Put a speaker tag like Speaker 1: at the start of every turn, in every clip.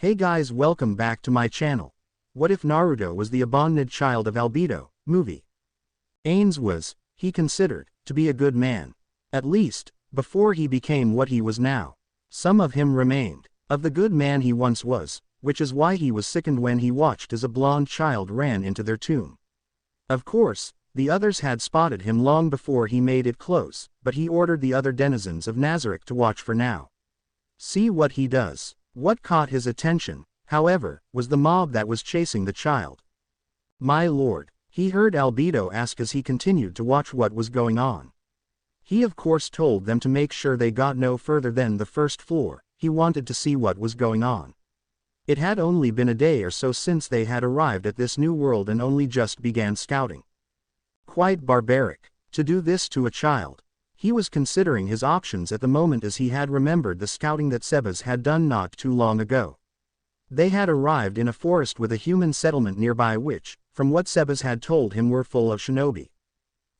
Speaker 1: Hey guys, welcome back to my channel. What if Naruto was the Abondned child of Albedo, movie? Ainz was, he considered, to be a good man. At least, before he became what he was now. Some of him remained, of the good man he once was, which is why he was sickened when he watched as a blonde child ran into their tomb. Of course, the others had spotted him long before he made it close, but he ordered the other denizens of Nazarick to watch for now. See what he does. What caught his attention, however, was the mob that was chasing the child. My lord, he heard Albedo ask as he continued to watch what was going on. He of course told them to make sure they got no further than the first floor. He wanted to see what was going on. It had only been a day or so since they had arrived at this new world and only just began scouting. Quite barbaric, to do this to a child. He was considering his options at the moment as he had remembered the scouting that Sebas had done not too long ago. They had arrived in a forest with a human settlement nearby which, from what Sebas had told him, were full of shinobi.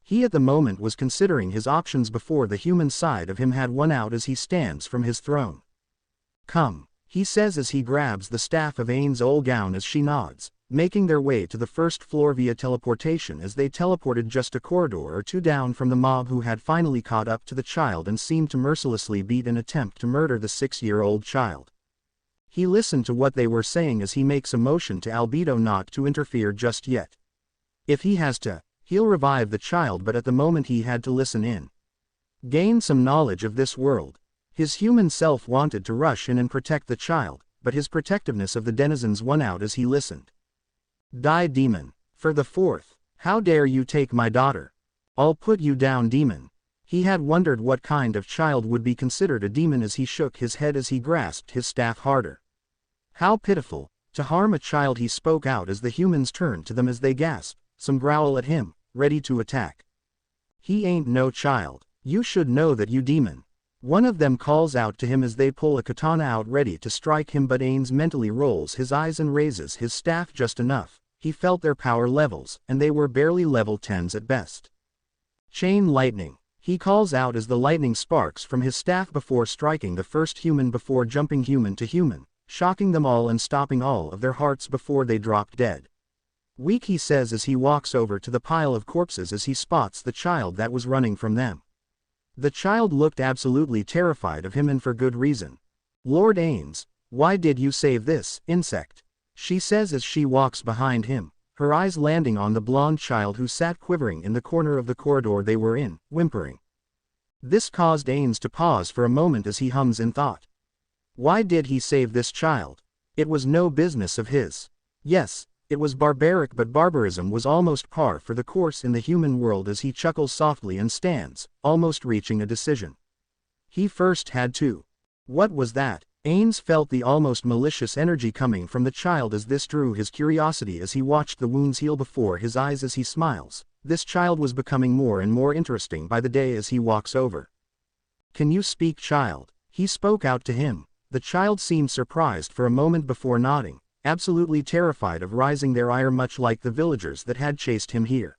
Speaker 1: He at the moment was considering his options before the human side of him had won out as he stands from his throne. Come, he says as he grabs the staff of Ainz' old gown as she nods, making their way to the first floor via teleportation as they teleported just a corridor or two down from the mob who had finally caught up to the child and seemed to mercilessly beat an attempt to murder the 6-year-old child. He listened to what they were saying as he makes a motion to Albedo not to interfere just yet. If he has to, he'll revive the child, but at the moment he had to listen in. Gain some knowledge of this world. His human self wanted to rush in and protect the child, but his protectiveness of the denizens won out as he listened. Die demon. For the fourth. How dare you take my daughter? I'll put you down, demon. He had wondered what kind of child would be considered a demon as he shook his head as he grasped his staff harder. How pitiful, to harm a child. He spoke out as the humans turned to them as they gasped, some growl at him, ready to attack. He ain't no child. You should know that, you demon. One of them calls out to him as they pull a katana out ready to strike him, but Ainz mentally rolls his eyes and raises his staff just enough. He felt their power levels, and they were barely level 10s at best. Chain lightning. He calls out as the lightning sparks from his staff before striking the first human before jumping human to human, shocking them all and stopping all of their hearts before they dropped dead. Weak, he says as he walks over to the pile of corpses as he spots the child that was running from them. The child looked absolutely terrified of him, and for good reason. Lord Ainz, why did you save this insect? She says as she walks behind him, her eyes landing on the blonde child who sat quivering in the corner of the corridor they were in, whimpering. This caused Ainz to pause for a moment as he hums in thought. Why did he save this child? It was no business of his. Yes, it was barbaric, but barbarism was almost par for the course in the human world as he chuckles softly and stands, almost reaching a decision. He first had to. What was that? Ainz felt the almost malicious energy coming from the child as this drew his curiosity as he watched the wounds heal before his eyes as he smiles. This child was becoming more and more interesting by the day as he walks over. Can you speak, child? He spoke out to him. The child seemed surprised for a moment before nodding, absolutely terrified of rising their ire, much like the villagers that had chased him here.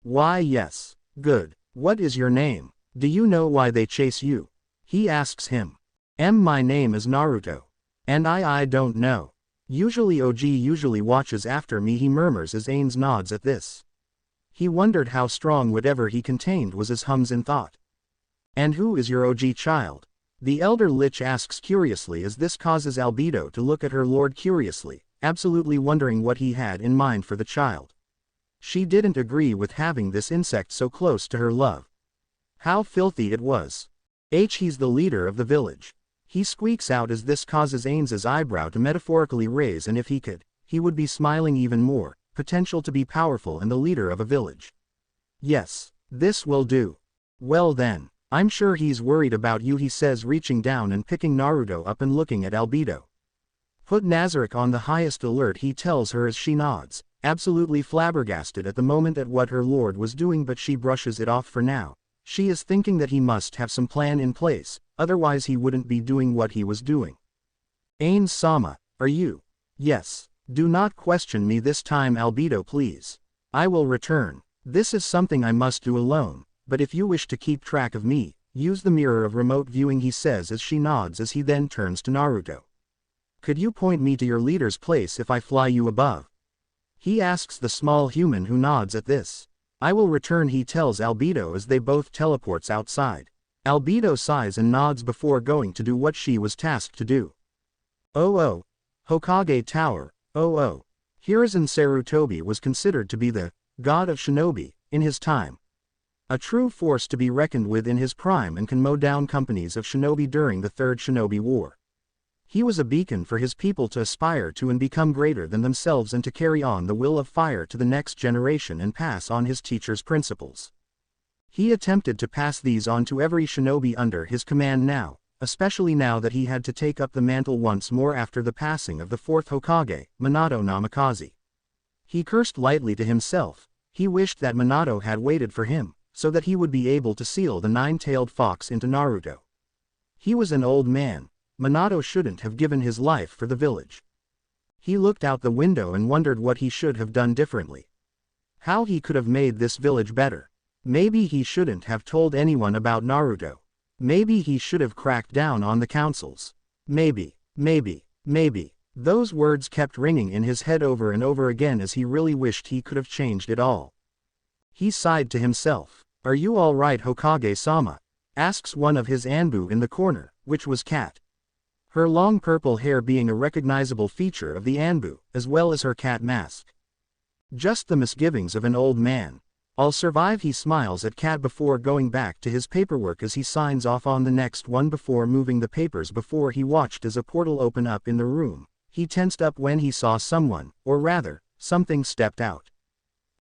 Speaker 1: Why, yes. Good. What is your name? Do you know why they chase you? He asks him. My name is Naruto. And I don't know. Usually OG usually watches after me, he murmurs as Ainz nods at this. He wondered how strong whatever he contained was as hums in thought. And who is your OG child? The elder lich asks curiously as this causes Albedo to look at her lord curiously, absolutely wondering what he had in mind for the child. She didn't agree with having this insect so close to her love. How filthy it was. He's the leader of the village. He squeaks out as this causes Ainz's eyebrow to metaphorically raise, and if he could, he would be smiling even more, potential to be powerful and the leader of a village. Yes, this will do. Well then, I'm sure he's worried about you, he says, reaching down and picking Naruto up and looking at Albedo. Put Nazarick on the highest alert, he tells her as she nods, absolutely flabbergasted at the moment at what her lord was doing, but she brushes it off for now. She is thinking that he must have some plan in place, otherwise he wouldn't be doing what he was doing. Ainz-sama, are you? Yes. Do not question me this time, Albedo, please. I will return. This is something I must do alone, but if you wish to keep track of me, use the mirror of remote viewing, he says as she nods as he then turns to Naruto. Could you point me to your leader's place if I fly you above? He asks the small human, who nods at this. I will return, he tells Albedo as they both teleports outside. Albedo sighs and nods before going to do what she was tasked to do. Oh. Hokage Tower, oh. Hiruzen Sarutobi was considered to be the god of shinobi in his time. A true force to be reckoned with in his prime, and can mow down companies of shinobi during the Third Shinobi War. He was a beacon for his people to aspire to and become greater than themselves, and to carry on the will of fire to the next generation and pass on his teacher's principles. He attempted to pass these on to every shinobi under his command now, especially now that he had to take up the mantle once more after the passing of the fourth Hokage, Minato Namikaze. He cursed lightly to himself. He wished that Minato had waited for him, so that he would be able to seal the nine-tailed fox into Naruto. He was an old man. Minato shouldn't have given his life for the village. He looked out the window and wondered what he should have done differently. How he could have made this village better. Maybe he shouldn't have told anyone about Naruto. Maybe he should have cracked down on the councils. Maybe. Those words kept ringing in his head over and over again as he really wished he could have changed it all. He sighed to himself. Are you all right, Hokage-sama? Asks one of his Anbu in the corner, which was Cat. Her long purple hair being a recognizable feature of the Anbu, as well as her cat mask. Just the misgivings of an old man. I'll survive, he smiles at Cat before going back to his paperwork as he signs off on the next one before moving the papers before he watched as a portal open up in the room. He tensed up when he saw someone, or rather, something stepped out.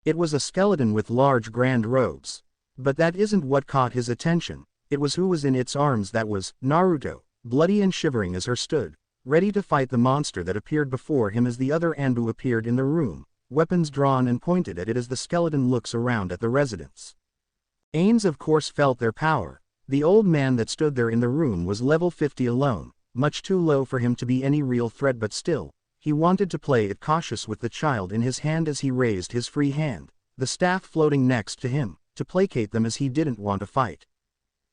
Speaker 1: It was a skeleton with large grand robes. But that isn't what caught his attention. It was who was in its arms. That was Naruto, bloody and shivering as her stood, ready to fight the monster that appeared before him as the other Anbu appeared in the room, weapons drawn and pointed at it as the skeleton looks around at the residents. Ainz of course felt their power. The old man that stood there in the room was level 50 alone, much too low for him to be any real threat, but still, he wanted to play it cautious with the child in his hand as he raised his free hand, the staff floating next to him, to placate them as he didn't want to fight.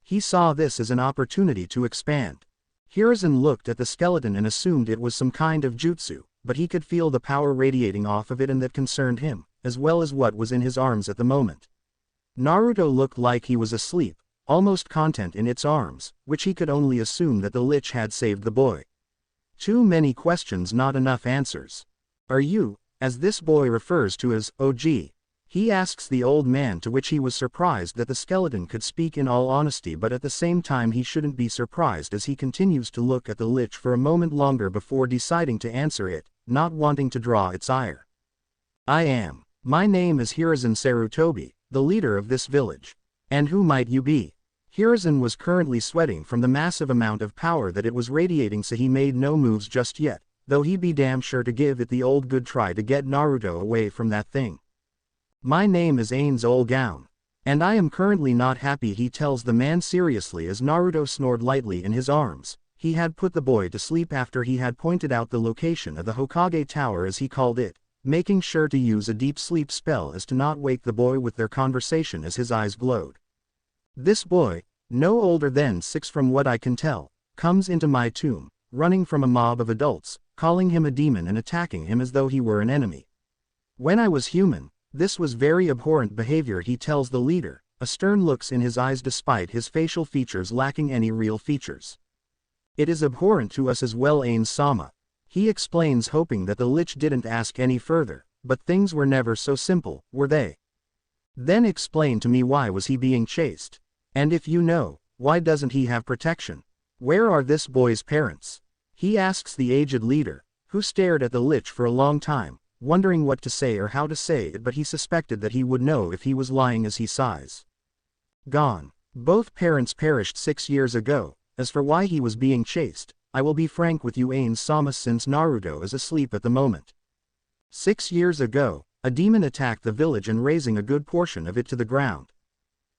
Speaker 1: He saw this as an opportunity to expand. Hiruzen looked at the skeleton and assumed it was some kind of jutsu, but he could feel the power radiating off of it, and that concerned him, as well as what was in his arms at the moment. Naruto looked like he was asleep, almost content in its arms, which he could only assume that the lich had saved the boy. Too many questions, not enough answers. Are you, as this boy refers to as OG? He asks the old man, to which he was surprised that the skeleton could speak in all honesty, but at the same time he shouldn't be surprised as he continues to look at the lich for a moment longer before deciding to answer it, not wanting to draw its ire. I am. My name is Hiruzen Sarutobi, the leader of this village. And who might you be? Hiruzen was currently sweating from the massive amount of power that it was radiating, so he made no moves just yet, though he'd be damn sure to give it the old good try to get Naruto away from that thing. My name is Ainz Olgown. And I am currently not happy, he tells the man seriously as Naruto snored lightly in his arms. He had put the boy to sleep after he had pointed out the location of the Hokage Tower as he called it, making sure to use a deep sleep spell as to not wake the boy with their conversation as his eyes glowed. This boy, no older than 6 from what I can tell, comes into my tomb, running from a mob of adults, calling him a demon and attacking him as though he were an enemy. When I was human, this was very abhorrent behavior, he tells the leader, a stern looks in his eyes despite his facial features lacking any real features. It is abhorrent to us as well, Ainz-sama. He explains, hoping that the lich didn't ask any further, but things were never so simple, were they? Then explain to me, why was he being chased? And if you know, why doesn't he have protection? Where are this boy's parents? He asks the aged leader, who stared at the lich for a long time, wondering what to say or how to say it, but he suspected that he would know if he was lying as he sighs. Gone. Both parents perished 6 years ago. As for why he was being chased, I will be frank with you, Ainz-sama, since Naruto is asleep at the moment. 6 years ago, a demon attacked the village and razing a good portion of it to the ground.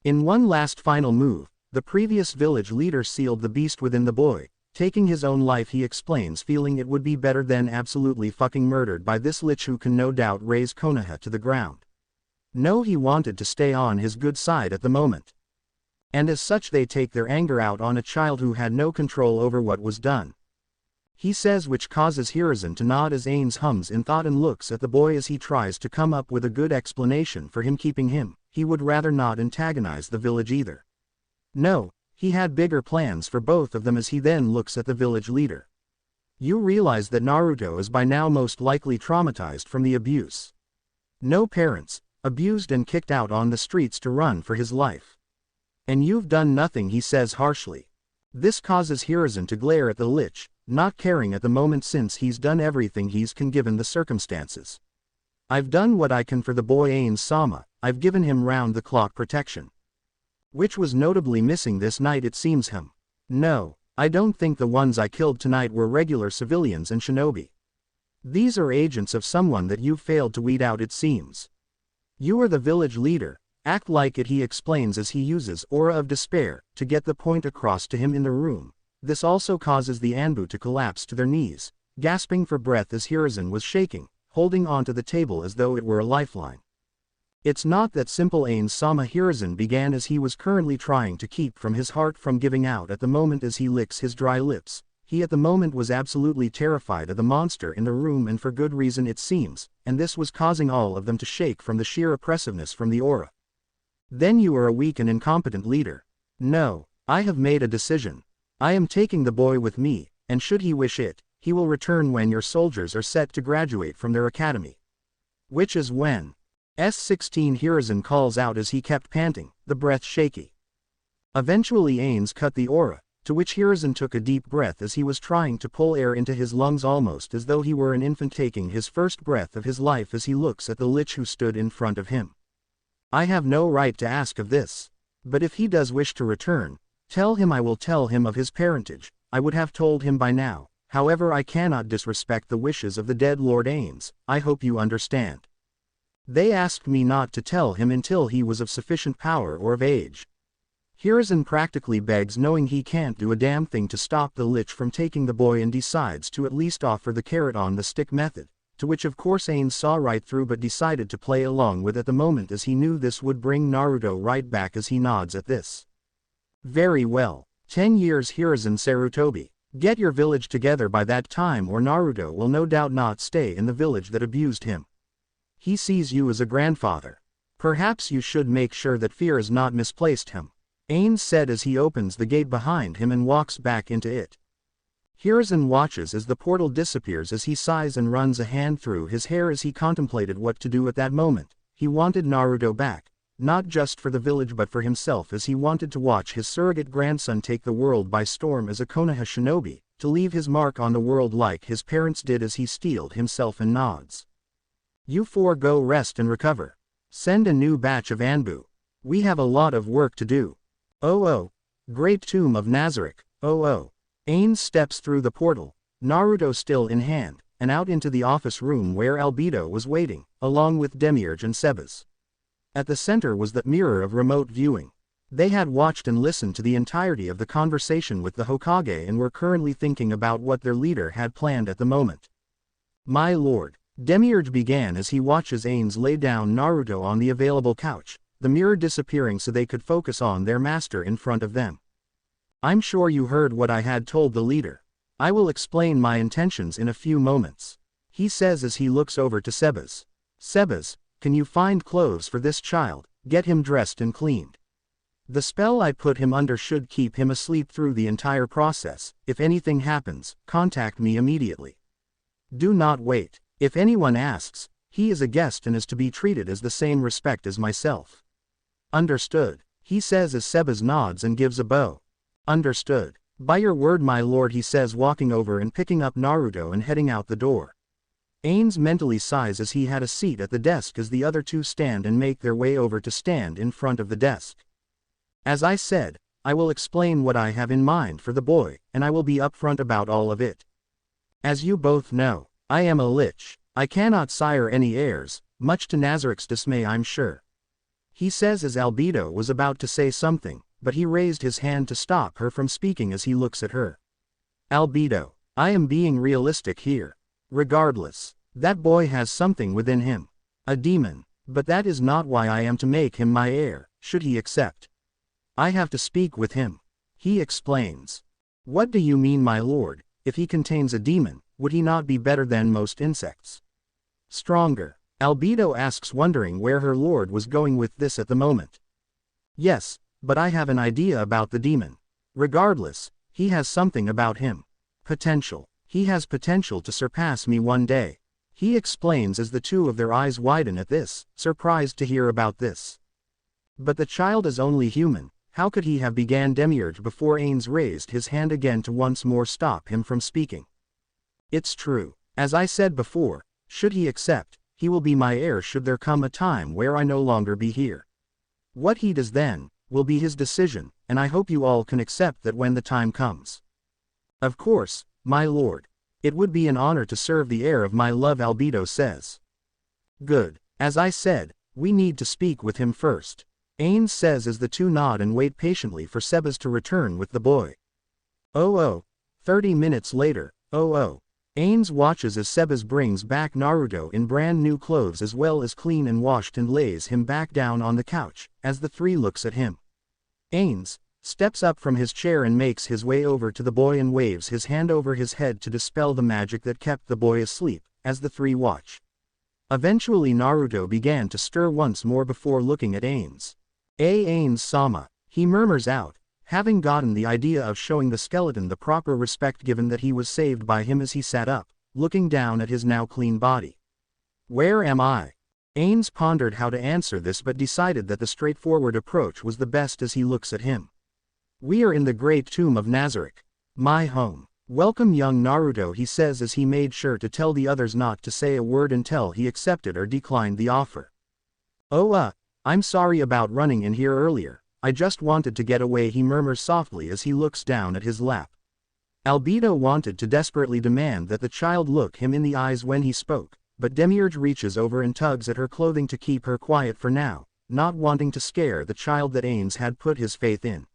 Speaker 1: In one last final move, the previous village leader sealed the beast within the boy, taking his own life. He explains, feeling it would be better than absolutely fucking murdered by this lich who can no doubt raze Konoha to the ground. No, he wanted to stay on his good side at the moment. And as such they take their anger out on a child who had no control over what was done. he says, which causes Hiruzen to nod as Ainz hums in thought and looks at the boy as he tries to come up with a good explanation for him keeping him. He would rather not antagonize the village either. No, he had bigger plans for both of them as he then looks at the village leader. You realize that Naruto is by now most likely traumatized from the abuse. No parents, abused and kicked out on the streets to run for his life. And you've done nothing, he says harshly. This causes Hiruzen to glare at the lich, not caring at the moment since he's done everything he can given the circumstances. I've done what I can for the boy Ainz-sama, I've given him round-the-clock protection. Which was notably missing this night, it seems him. No, I don't think the ones I killed tonight were regular civilians and shinobi. These are agents of someone that you've failed to weed out, it seems. You are the village leader, act like it, he explains as he uses Aura of Despair to get the point across to him in the room. This also causes the Anbu to collapse to their knees, gasping for breath as Hiruzen was shaking, holding onto the table as though it were a lifeline. It's not that simple, Ainz-sama, Hiruzen began as he was currently trying to keep from his heart from giving out at the moment as he licks his dry lips. He at the moment was absolutely terrified of the monster in the room, and for good reason it seems, and this was causing all of them to shake from the sheer oppressiveness from the aura. Then you are a weak and incompetent leader. No, I have made a decision. I am taking the boy with me, and should he wish it, he will return when your soldiers are set to graduate from their academy. Which is when? S16, Hiruzen calls out as he kept panting, the breath shaky. Eventually Ainz cut the aura, to which Hiruzen took a deep breath as he was trying to pull air into his lungs almost as though he were an infant taking his first breath of his life as he looks at the lich who stood in front of him. I have no right to ask of this. But if he does wish to return, tell him I will tell him of his parentage. I would have told him by now. However, I cannot disrespect the wishes of the dead Lord Ainz. I hope you understand. They asked me not to tell him until he was of sufficient power or of age. Hiruzen practically begs, knowing he can't do a damn thing to stop the lich from taking the boy, and decides to at least offer the carrot on the stick method, to which of course Ainz saw right through but decided to play along with at the moment as he knew this would bring Naruto right back as he nods at this. Very well. 10 years, Hiruzen Sarutobi. Get your village together by that time or Naruto will no doubt not stay in the village that abused him. He sees you as a grandfather. Perhaps you should make sure that fear is not misplaced him. Ainz said as he opens the gate behind him and walks back into it. Hiruzen watches as the portal disappears as he sighs and runs a hand through his hair as he contemplated what to do at that moment. He wanted Naruto back, not just for the village but for himself, as he wanted to watch his surrogate grandson take the world by storm as a Konoha shinobi, to leave his mark on the world like his parents did, as he steeled himself and nods. You four go rest and recover. Send a new batch of Anbu. We have a lot of work to do. Oh, great tomb of Nazarick, oh. Ainz steps through the portal, Naruto still in hand, and out into the office room where Albedo was waiting, along with Demiurge and Sebas. At the center was the mirror of remote viewing. They had watched and listened to the entirety of the conversation with the Hokage and were currently thinking about what their leader had planned at the moment. My lord, Demiurge began as he watches Ainz lay down Naruto on the available couch, the mirror disappearing so they could focus on their master in front of them. I'm sure you heard what I had told the leader. I will explain my intentions in a few moments, he says as he looks over to Sebas. Sebas, can you find clothes for this child? Get him dressed and cleaned. The spell I put him under should keep him asleep through the entire process. If anything happens, contact me immediately. Do not wait. If anyone asks, he is a guest and is to be treated as the same respect as myself. Understood, he says as Sebas nods and gives a bow. Understood. By your word, my lord, he says, walking over and picking up Naruto and heading out the door. Ainz mentally sighs as he had a seat at the desk as the other two stand and make their way over to stand in front of the desk. As I said, I will explain what I have in mind for the boy, and I will be upfront about all of it. As you both know, I am a lich. I cannot sire any heirs, much to Nazarick's dismay, I'm sure. He says as Albedo was about to say something, but he raised his hand to stop her from speaking as he looks at her. Albedo, I am being realistic here. Regardless, that boy has something within him. A demon, but that is not why I am to make him my heir, should he accept. I have to speak with him. He explains. What do you mean, my lord? if he contains a demon, would he not be better than most insects? Stronger. Albedo asks, wondering where her lord was going with this at the moment. Yes, but I have an idea about the demon. Regardless, he has something about him. Potential. He has potential to surpass me one day. He explains as the two of their eyes widen at this, surprised to hear about this. But the child is only human. How could he have began Demiurge before Ainz raised his hand again to once more stop him from speaking? It's true. As I said before, should he accept, he will be my heir should there come a time where I no longer be here. What he does then, will be his decision, and I hope you all can accept that when the time comes. Of course, my lord. It would be an honor to serve the heir of my love, Albedo says. Good. As I said, we need to speak with him first. Ainz says as the two nod and wait patiently for Sebas to return with the boy. 30 minutes later, Ainz watches as Sebas brings back Naruto in brand new clothes as well as clean and washed and lays him back down on the couch, as the three looks at him. Ainz steps up from his chair and makes his way over to the boy and waves his hand over his head to dispel the magic that kept the boy asleep, as the three watch. Eventually Naruto began to stir once more before looking at Ainz. Ainz-sama, he murmurs out, having gotten the idea of showing the skeleton the proper respect given that he was saved by him as he sat up, looking down at his now clean body. Where am I? Ainz pondered how to answer this but decided that the straightforward approach was the best as he looks at him. We are in the great tomb of Nazarick. My home. Welcome young Naruto, he says as he made sure to tell the others not to say a word until he accepted or declined the offer. I'm sorry about running in here earlier, I just wanted to get away, he murmurs softly as he looks down at his lap. Albedo wanted to desperately demand that the child look him in the eyes when he spoke, but Demiurge reaches over and tugs at her clothing to keep her quiet for now, not wanting to scare the child that Ainz had put his faith in.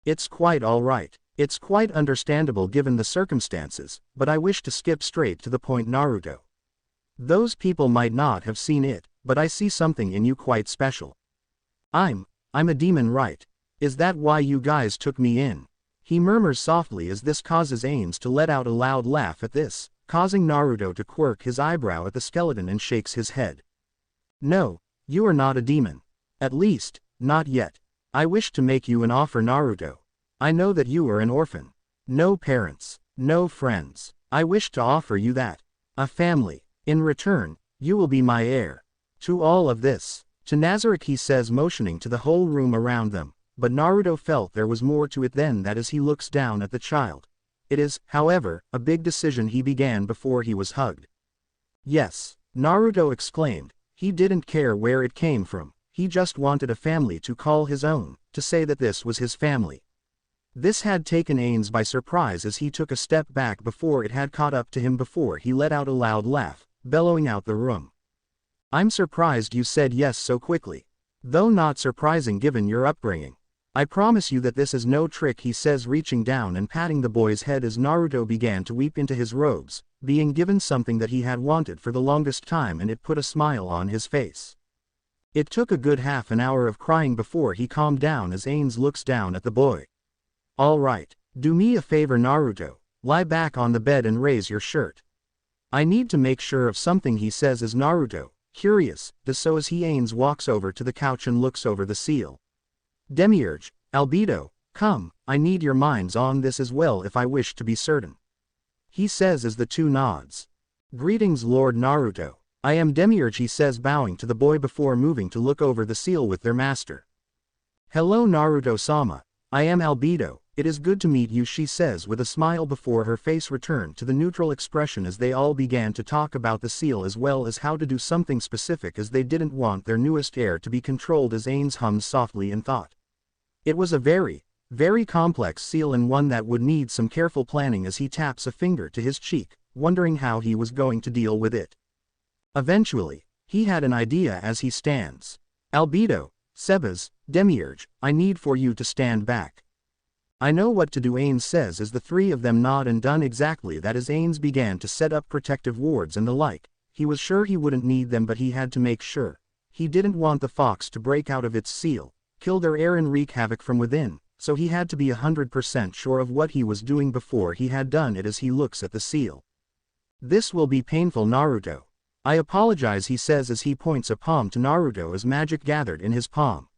Speaker 1: It's quite alright. It's quite understandable given the circumstances, but I wish to skip straight to the point, Naruto. Those people might not have seen it, but I see something in you quite special. I'm a demon, right? Is that why you guys took me in? He murmurs softly as this causes Ainz to let out a loud laugh at this, causing Naruto to quirk his eyebrow at the skeleton and shakes his head. No, you are not a demon. At least, not yet. I wish to make you an offer, Naruto. I know that you are an orphan. No parents, no friends. I wish to offer you that. A family. In return, you will be my heir. To all of this. To Nazarick, he says, motioning to the whole room around them, but Naruto felt there was more to it than that as he looks down at the child. It is, however, a big decision, he began before he was hugged. Yes, Naruto exclaimed. He didn't care where it came from, he just wanted a family to call his own, to say that this was his family. This had taken Ainz by surprise as he took a step back before it had caught up to him before he let out a loud laugh, bellowing out the room. I'm surprised you said yes so quickly. Though not surprising given your upbringing. I promise you that this is no trick, he says, reaching down and patting the boy's head as Naruto began to weep into his robes, being given something that he had wanted for the longest time, and it put a smile on his face. It took a good half an hour of crying before he calmed down as Ainz looks down at the boy. Alright, do me a favor, Naruto, lie back on the bed and raise your shirt. I need to make sure of something, he says as Naruto, curious, does so as Ainz walks over to the couch and looks over the seal. Demiurge, Albedo, come, I need your minds on this as well if I wish to be certain. He says as the two nods. Greetings, Lord Naruto. I am Demiurge, he says, bowing to the boy before moving to look over the seal with their master. Hello Naruto-sama, I am Albedo. It is good to meet you, she says with a smile before her face returned to the neutral expression as they all began to talk about the seal as well as how to do something specific as they didn't want their newest heir to be controlled, as Ainz hums softly in thought. It was a very, very complex seal and one that would need some careful planning as he taps a finger to his cheek, wondering how he was going to deal with it. Eventually, he had an idea as he stands. Albedo, Sebas, Demiurge, I need for you to stand back. I know what to do, Ainz says as the three of them nod, and done exactly that as Ainz began to set up protective wards and the like. He was sure he wouldn't need them, but he had to make sure. He didn't want the fox to break out of its seal, kill their heir and wreak havoc from within, so he had to be 100% sure of what he was doing before he had done it. As he looks at the seal. "This will be painful, Naruto. I apologize," he says as he points a palm to Naruto as magic gathered in his palm.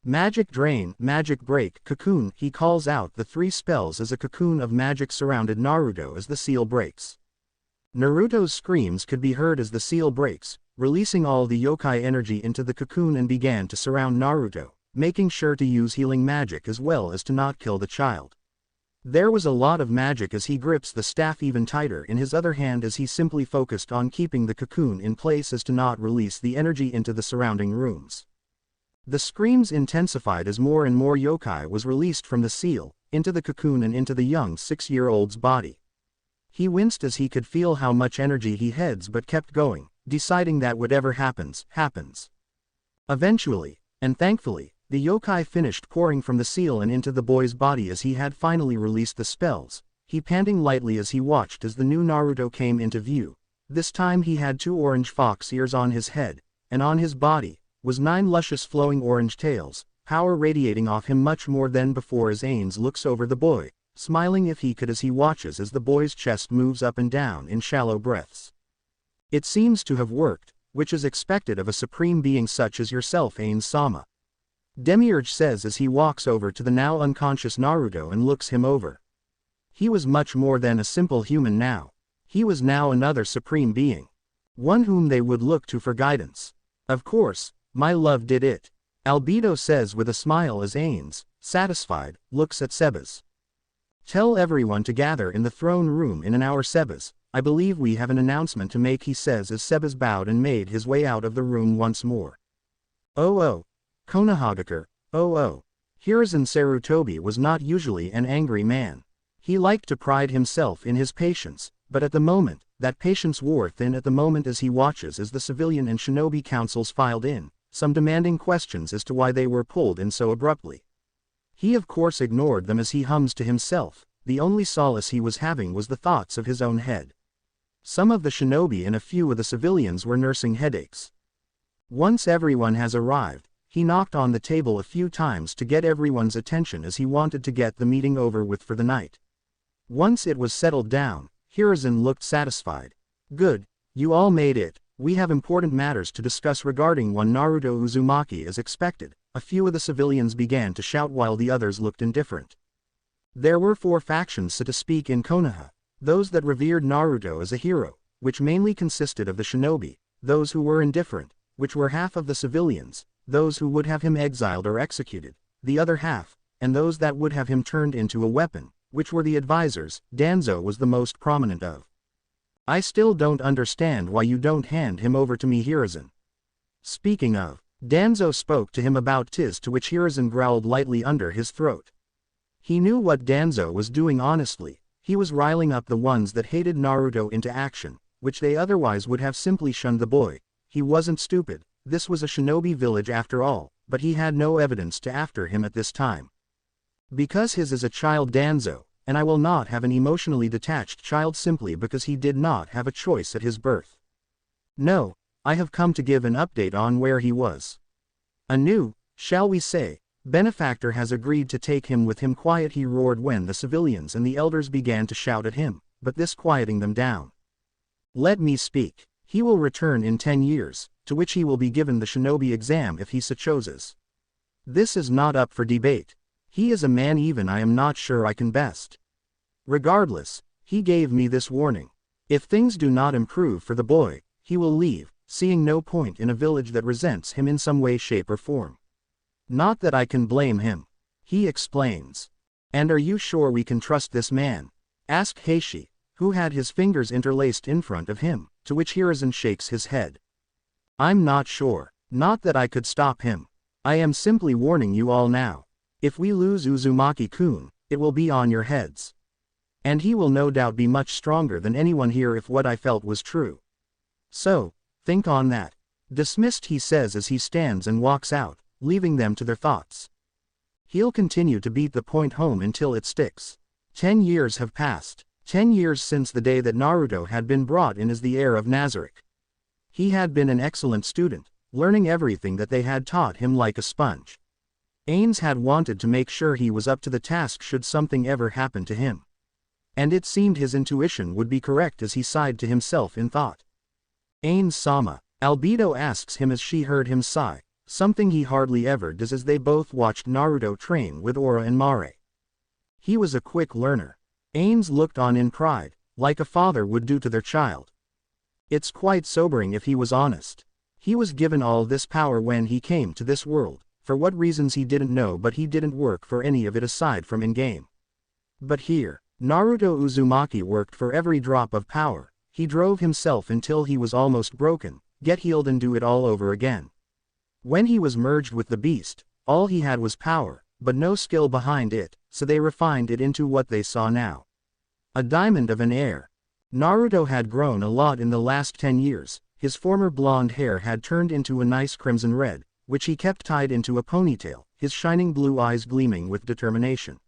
Speaker 1: "Magic drain, magic break, cocoon." He calls out the 3 spells as a cocoon of magic surrounded Naruto as the seal breaks. Naruto's screams could be heard as the seal breaks, releasing all the yokai energy into the cocoon and began to surround Naruto, making sure to use healing magic as well as to not kill the child. There was a lot of magic as he grips the staff even tighter in his other hand as he simply focused on keeping the cocoon in place as to not release the energy into the surrounding rooms. The screams intensified as more and more yokai was released from the seal, into the cocoon and into the young 6-year-old's body. He winced as he could feel how much energy he had but kept going, deciding that whatever happens, happens. Eventually, and thankfully, the yokai finished pouring from the seal and into the boy's body as he had finally released the spells, he panting lightly as he watched as the new Naruto came into view. This time he had 2 orange fox ears on his head, and on his body was 9 luscious flowing orange tails, power radiating off him much more than before as Ainz looks over the boy, smiling if he could as he watches as the boy's chest moves up and down in shallow breaths. "It seems to have worked, which is expected of a supreme being such as yourself, Ainz-sama," Demiurge says as he walks over to the now unconscious Naruto and looks him over. He was much more than a simple human now. He was now another supreme being. One whom they would look to for guidance. "Of course, my love did it," Albedo says with a smile as Ainz, satisfied, looks at Sebas. "Tell everyone to gather in the throne room in an hour, Sebas. I believe we have an announcement to make," he says as Sebas bowed and made his way out of the room once more. Oh. Konohagakure, oh. Hiruzen Sarutobi was not usually an angry man. He liked to pride himself in his patience, but at the moment, that patience wore thin at the moment as he watches as the civilian and shinobi councils filed in, some demanding questions as to why they were pulled in so abruptly. He of course ignored them as he hums to himself. The only solace he was having was the thoughts of his own head. Some of the shinobi and a few of the civilians were nursing headaches. Once everyone has arrived, he knocked on the table a few times to get everyone's attention as he wanted to get the meeting over with for the night. Once it was settled down, Hiruzen looked satisfied. "Good, you all made it. We have important matters to discuss regarding one Naruto Uzumaki." As expected, a few of the civilians began to shout while the others looked indifferent. There were 4 factions so to speak in Konoha, those that revered Naruto as a hero, which mainly consisted of the shinobi, those who were indifferent, which were half of the civilians, those who would have him exiled or executed, the other half, and those that would have him turned into a weapon, which were the advisors. Danzo was the most prominent of. "I still don't understand why you don't hand him over to me, Hiruzen." Speaking of, Danzo spoke to him about tis, to which Hiruzen growled lightly under his throat. He knew what Danzo was doing honestly. He was riling up the ones that hated Naruto into action, which they otherwise would have simply shunned the boy. He wasn't stupid. This was a shinobi village after all, but he had no evidence to after him at this time. Because his is a child, Danzo, and I will not have an emotionally detached child simply because he did not have a choice at his birth. No, I have come to give an update on where he was. A new, shall we say, benefactor has agreed to take him with him. Quiet, he roared when the civilians and the elders began to shout at him, but this quieting them down. "Let me speak. He will return in 10 years, to which he will be given the shinobi exam if he so chooses. This is not up for debate. He is a man, even I am not sure I can best. Regardless, he gave me this warning. If things do not improve for the boy, he will leave, seeing no point in a village that resents him in some way, shape or form. Not that I can blame him," he explains. "And are you sure we can trust this man?" asked Heishi, who had his fingers interlaced in front of him, to which Hiruzen shakes his head. "I'm not sure. Not that I could stop him. I am simply warning you all now. If we lose Uzumaki-kun, it will be on your heads. And he will no doubt be much stronger than anyone here if what I felt was true. So, think on that." "Dismissed," he says as he stands and walks out, leaving them to their thoughts. He'll continue to beat the point home until it sticks. 10 years have passed. 10 years since the day that Naruto had been brought in as the heir of Nazarick. He had been an excellent student, learning everything that they had taught him like a sponge. Ainz had wanted to make sure he was up to the task should something ever happen to him. And it seemed his intuition would be correct as he sighed to himself in thought. Ainz-sama, Albedo asks him as she heard him sigh, something he hardly ever does as they both watched Naruto train with Ora and Mare. He was a quick learner. Ainz looked on in pride, like a father would do to their child. It's quite sobering if he was honest. He was given all this power when he came to this world, for what reasons he didn't know, but he didn't work for any of it aside from in-game. But here, Naruto Uzumaki worked for every drop of power. He drove himself until he was almost broken, get healed and do it all over again. When he was merged with the beast, all he had was power, but no skill behind it, so they refined it into what they saw now. A diamond of an heir. Naruto had grown a lot in the last 10 years, his former blonde hair had turned into a nice crimson red, which he kept tied into a ponytail, his shining blue eyes gleaming with determination.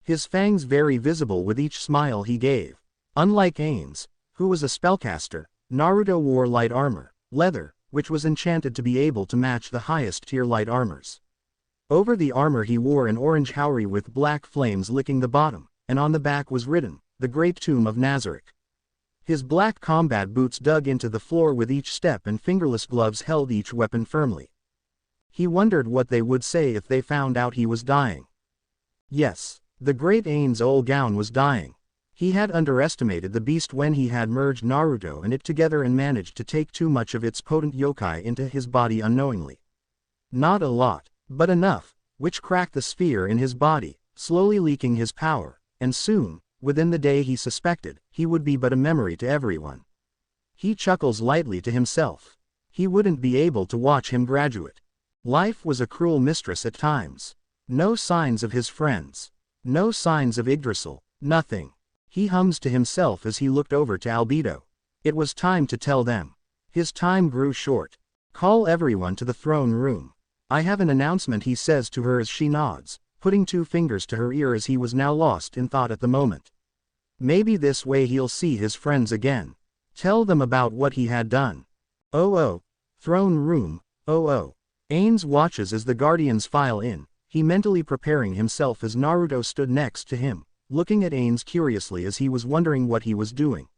Speaker 1: His fangs very visible with each smile he gave. Unlike Ainz, who was a spellcaster, Naruto wore light armor, leather, which was enchanted to be able to match the highest tier light armors. Over the armor he wore an orange haori with black flames licking the bottom, and on the back was written, "The Great Tomb of Nazarick." His black combat boots dug into the floor with each step and fingerless gloves held each weapon firmly. He wondered what they would say if they found out he was dying. Yes, the great Ainz old gown was dying. He had underestimated the beast when he had merged Naruto and it together and managed to take too much of its potent yokai into his body unknowingly. Not a lot, but enough, which cracked the sphere in his body, slowly leaking his power, and soon, within the day he suspected, he would be but a memory to everyone. He chuckles lightly to himself. He wouldn't be able to watch him graduate. Life was a cruel mistress at times. No signs of his friends. No signs of Yggdrasil, nothing. He hums to himself as he looked over to Albedo. It was time to tell them. His time grew short. Call everyone to the throne room. I have an announcement, he says to her as she nods, putting 2 fingers to her ear as he was now lost in thought at the moment. Maybe this way he'll see his friends again. Tell them about what he had done. Oh. Throne room, oh. Ainz watches as the guardians file in, he mentally preparing himself as Naruto stood next to him, looking at Ainz curiously as he was wondering what he was doing.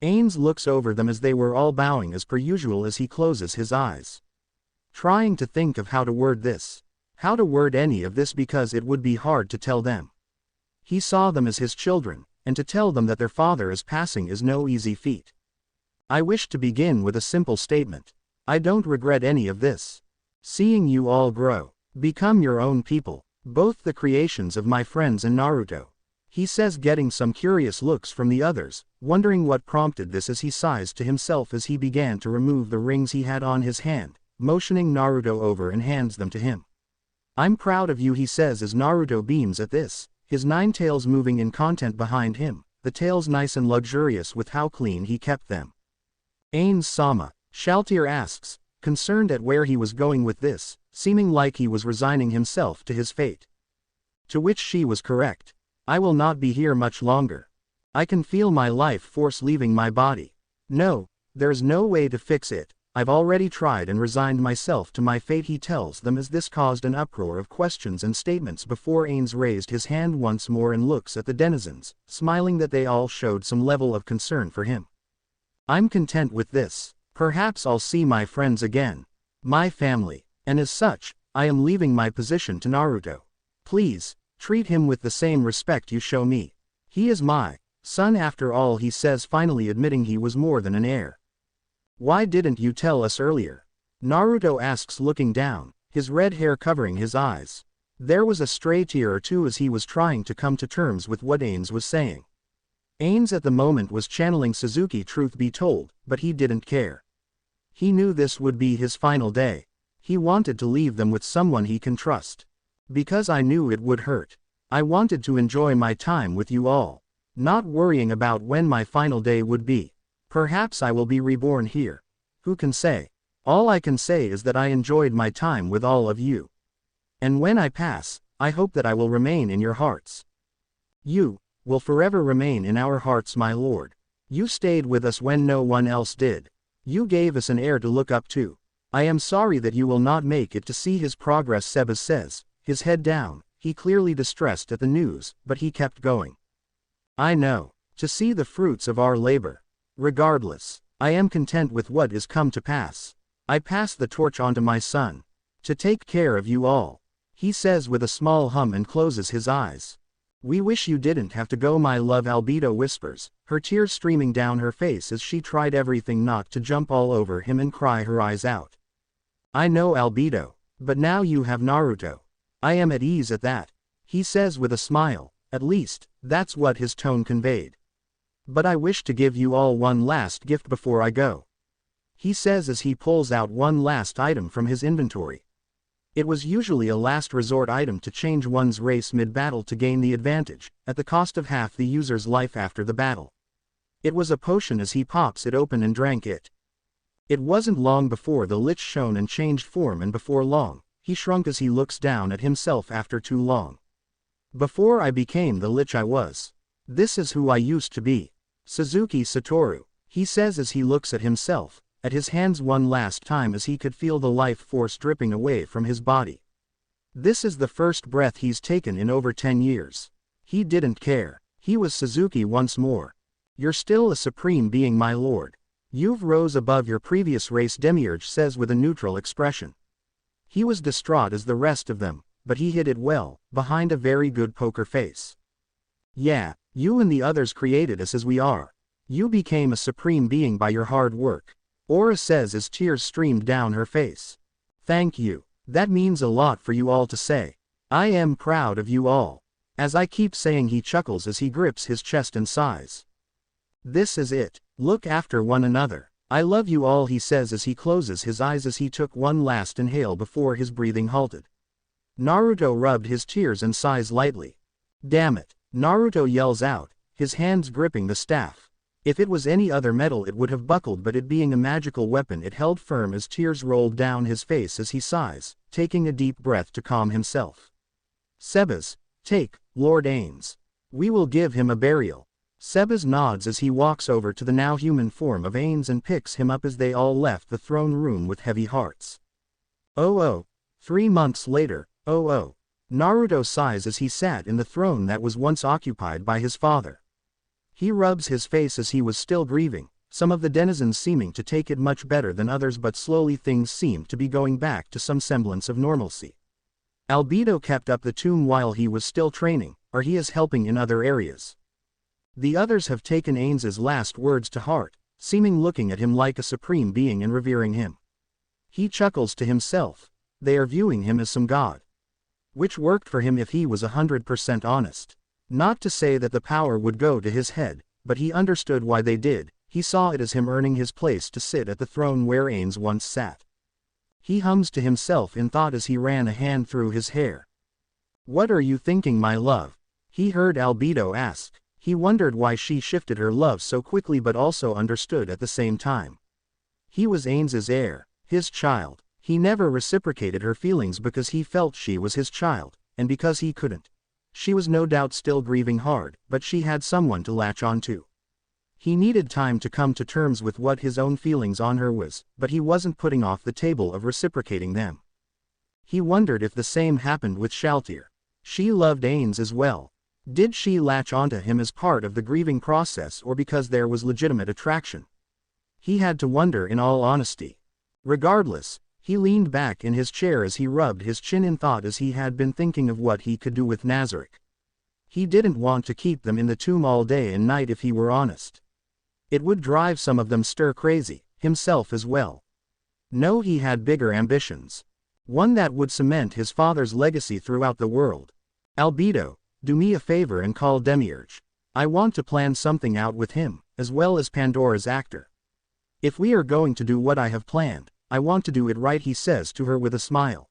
Speaker 1: Ainz looks over them as they were all bowing as per usual as he closes his eyes. Trying to think of how to word this. How to word any of this because it would be hard to tell them. He saw them as his children, and to tell them that their father is passing is no easy feat. I wish to begin with a simple statement. I don't regret any of this. Seeing you all grow, become your own people, both the creations of my friends and Naruto. He says, getting some curious looks from the others, wondering what prompted this as he sighs to himself as he began to remove the rings he had on his hand, motioning Naruto over and hands them to him. I'm proud of you, he says as Naruto beams at this, his 9 tails moving in content behind him, the tails nice and luxurious with how clean he kept them. Ainz-sama, Shaltir asks, concerned at where he was going with this, seeming like he was resigning himself to his fate. To which she was correct. I will not be here much longer. I can feel my life force leaving my body. No, there's no way to fix it. I've already tried and resigned myself to my fate, he tells them as this caused an uproar of questions and statements before Ainz raised his hand once more and looks at the denizens, smiling that they all showed some level of concern for him. I'm content with this. Perhaps I'll see my friends again. My family. And as such, I am leaving my position to Naruto. Please, treat him with the same respect you show me. He is my son after all, he says, finally admitting he was more than an heir. Why didn't you tell us earlier? Naruto asks, looking down, his red hair covering his eyes. There was a stray tear or two as he was trying to come to terms with what Ainz was saying. Ainz at the moment was channeling Sasuke, truth be told, but he didn't care. He knew this would be his final day. He wanted to leave them with someone he can trust. Because I knew it would hurt. I wanted to enjoy my time with you all. Not worrying about when my final day would be. Perhaps I will be reborn here. Who can say? All I can say is that I enjoyed my time with all of you. And when I pass, I hope that I will remain in your hearts. You will forever remain in our hearts, my lord. You stayed with us when no one else did. You gave us an heir to look up to. I am sorry that you will not make it to see his progress, Seba says, his head down, he clearly distressed at the news, but he kept going. I know. To see the fruits of our labor. Regardless, I am content with what is come to pass. I pass the torch on to my son. To take care of you all. He says with a small hum and closes his eyes. We wish you didn't have to go, my love, Albedo whispers, her tears streaming down her face as she tried everything not to jump all over him and cry her eyes out. I know, Albedo, but now you have Naruto. I am at ease at that, he says with a smile, at least, that's what his tone conveyed. But I wish to give you all one last gift before I go. He says as he pulls out one last item from his inventory. It was usually a last resort item to change one's race mid-battle to gain the advantage, at the cost of half the user's life after the battle. It was a potion as he pops it open and drank it. It wasn't long before the lich shone and changed form, and before long, he shrunk as he looks down at himself after too long. Before I became the lich I was. This is who I used to be. Suzuki Satoru, he says as he looks at himself, at his hands one last time as he could feel the life force dripping away from his body. This is the first breath he's taken in over 10 years. He didn't care. He was Suzuki once more. You're still a supreme being, my lord. You've rose above your previous race, Demiurge says with a neutral expression. He was distraught as the rest of them, but he hid it well, behind a very good poker face. Yeah, you and the others created us as we are. You became a supreme being by your hard work. Aura says as tears streamed down her face. Thank you. That means a lot for you all to say. I am proud of you all. As I keep saying, he chuckles as he grips his chest and sighs. This is it. Look after one another. I love you all, he says as he closes his eyes as he took one last inhale before his breathing halted. Naruto rubbed his tears and sighs lightly. Damn it. Naruto yells out, his hands gripping the staff. If it was any other metal it would have buckled, but it being a magical weapon it held firm as tears rolled down his face as he sighs, taking a deep breath to calm himself. Sebas, take, Lord Ainz. We will give him a burial. Sebas nods as he walks over to the now human form of Ainz and picks him up as they all left the throne room with heavy hearts. Oh. 3 months later, oh. Naruto sighs as he sat in the throne that was once occupied by his father. He rubs his face as he was still grieving, some of the denizens seeming to take it much better than others, but slowly things seemed to be going back to some semblance of normalcy. Albedo kept up the tomb while he was still training, or he is helping in other areas. The others have taken Ainz's last words to heart, seeming looking at him like a supreme being and revering him. He chuckles to himself. They are viewing him as some god. Which worked for him if he was 100% honest. Not to say that the power would go to his head, but he understood why they did. He saw it as him earning his place to sit at the throne where Ainz once sat. He hums to himself in thought as he ran a hand through his hair. What are you thinking, my love? He heard Albedo ask. He wondered why she shifted her love so quickly, but also understood at the same time. He was Ainz's heir, his child. He never reciprocated her feelings because he felt she was his child, and because he couldn't. She was no doubt still grieving hard, but she had someone to latch on to. He needed time to come to terms with what his own feelings on her was, but he wasn't putting off the table of reciprocating them. He wondered if the same happened with Shaltir. She loved Ainz as well. Did she latch onto him as part of the grieving process or because there was legitimate attraction? He had to wonder in all honesty. Regardless, he leaned back in his chair as he rubbed his chin in thought as he had been thinking of what he could do with Nazarick. He didn't want to keep them in the tomb all day and night if he were honest. It would drive some of them stir crazy, himself as well. No, he had bigger ambitions. One that would cement his father's legacy throughout the world. Albedo, do me a favor and call Demiurge. I want to plan something out with him, as well as Pandora's actor. If we are going to do what I have planned, I want to do it right, he says to her with a smile.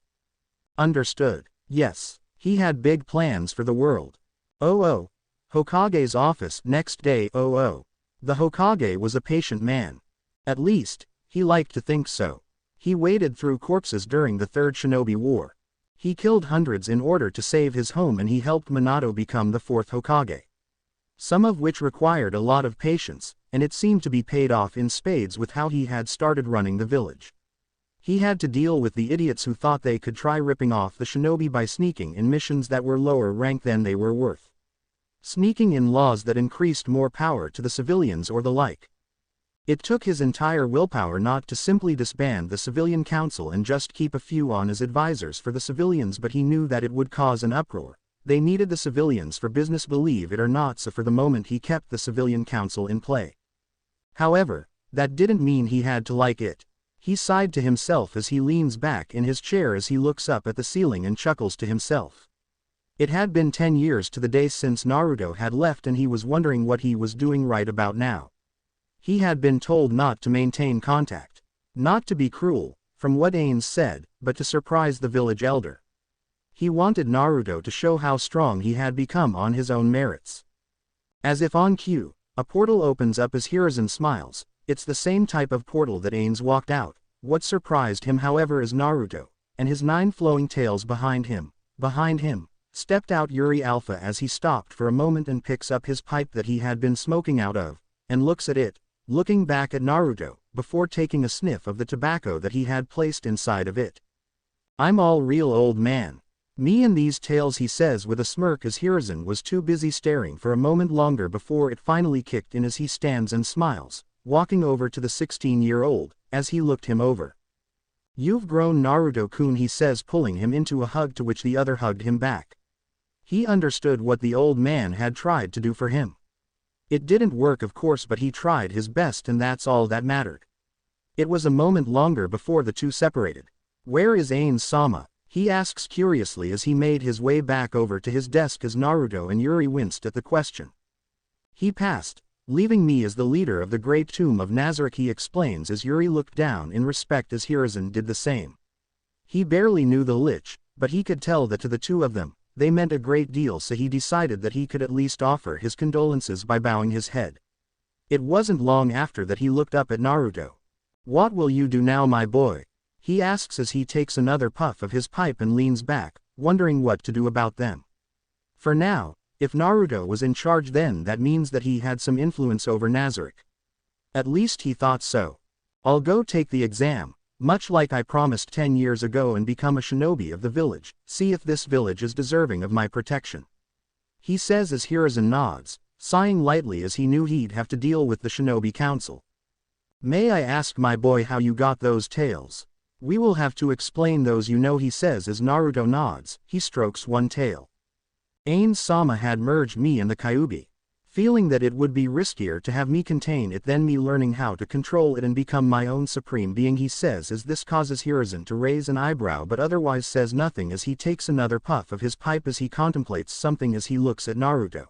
Speaker 1: Understood. Yes, he had big plans for the world. Oh. Hokage's office next day. Oh. The Hokage was a patient man. At least, he liked to think so. He waded through corpses during the Third Shinobi War. He killed hundreds in order to save his home, and he helped Minato become the fourth Hokage. Some of which required a lot of patience, and it seemed to be paid off in spades with how he had started running the village. He had to deal with the idiots who thought they could try ripping off the shinobi by sneaking in missions that were lower rank than they were worth. Sneaking in laws that increased more power to the civilians or the like. It took his entire willpower not to simply disband the civilian council and just keep a few on as advisors for the civilians, but he knew that it would cause an uproar. They needed the civilians for business, believe it or not, so for the moment he kept the civilian council in play. However, that didn't mean he had to like it. He sighed to himself as he leans back in his chair as he looks up at the ceiling and chuckles to himself. It had been 10 years to the day since Naruto had left, and he was wondering what he was doing right about now. He had been told not to maintain contact. Not to be cruel, from what Ainz said, but to surprise the village elder. He wanted Naruto to show how strong he had become on his own merits. As if on cue, a portal opens up as Hiruzen smiles. It's the same type of portal that Ainz walked out. What surprised him, however, is Naruto, and his 9 flowing tails behind him. Behind him stepped out Yuri Alpha as he stopped for a moment and picks up his pipe that he had been smoking out of, and looks at it, looking back at Naruto, before taking a sniff of the tobacco that he had placed inside of it. "I'm all real, old man. Me and these tails," he says with a smirk as Hiruzen was too busy staring for a moment longer before it finally kicked in as he stands and smiles, walking over to the 16-year-old, as he looked him over. "You've grown, Naruto-kun," he says, pulling him into a hug, to which the other hugged him back. He understood what the old man had tried to do for him. It didn't work, of course, but he tried his best, and that's all that mattered. It was a moment longer before the two separated. "Where is Ainz-sama?" he asks curiously as he made his way back over to his desk as Naruto and Yuri winced at the question. "He passed, leaving me as the leader of the Great Tomb of Nazarick," he explains as Yuri looked down in respect as Hiruzen did the same. He barely knew the lich, but he could tell that to the two of them, they meant a great deal, so he decided that he could at least offer his condolences by bowing his head. It wasn't long after that he looked up at Naruto. "What will you do now, my boy?" he asks as he takes another puff of his pipe and leans back, wondering what to do about them. For now, if Naruto was in charge, then that means that he had some influence over Nazarick. At least he thought so. "I'll go take the exam, much like I promised 10 years ago, and become a shinobi of the village, see if this village is deserving of my protection," he says as Hiruzen nods, sighing lightly as he knew he'd have to deal with the shinobi council. "May I ask, my boy, how you got those tails?" "We will have to explain those, you know," he says as Naruto nods. He strokes one tail. "Ainz-sama had merged me and the Kyuubi, feeling that it would be riskier to have me contain it than me learning how to control it and become my own supreme being," he says as this causes Hiruzen to raise an eyebrow but otherwise says nothing as he takes another puff of his pipe as he contemplates something as he looks at Naruto.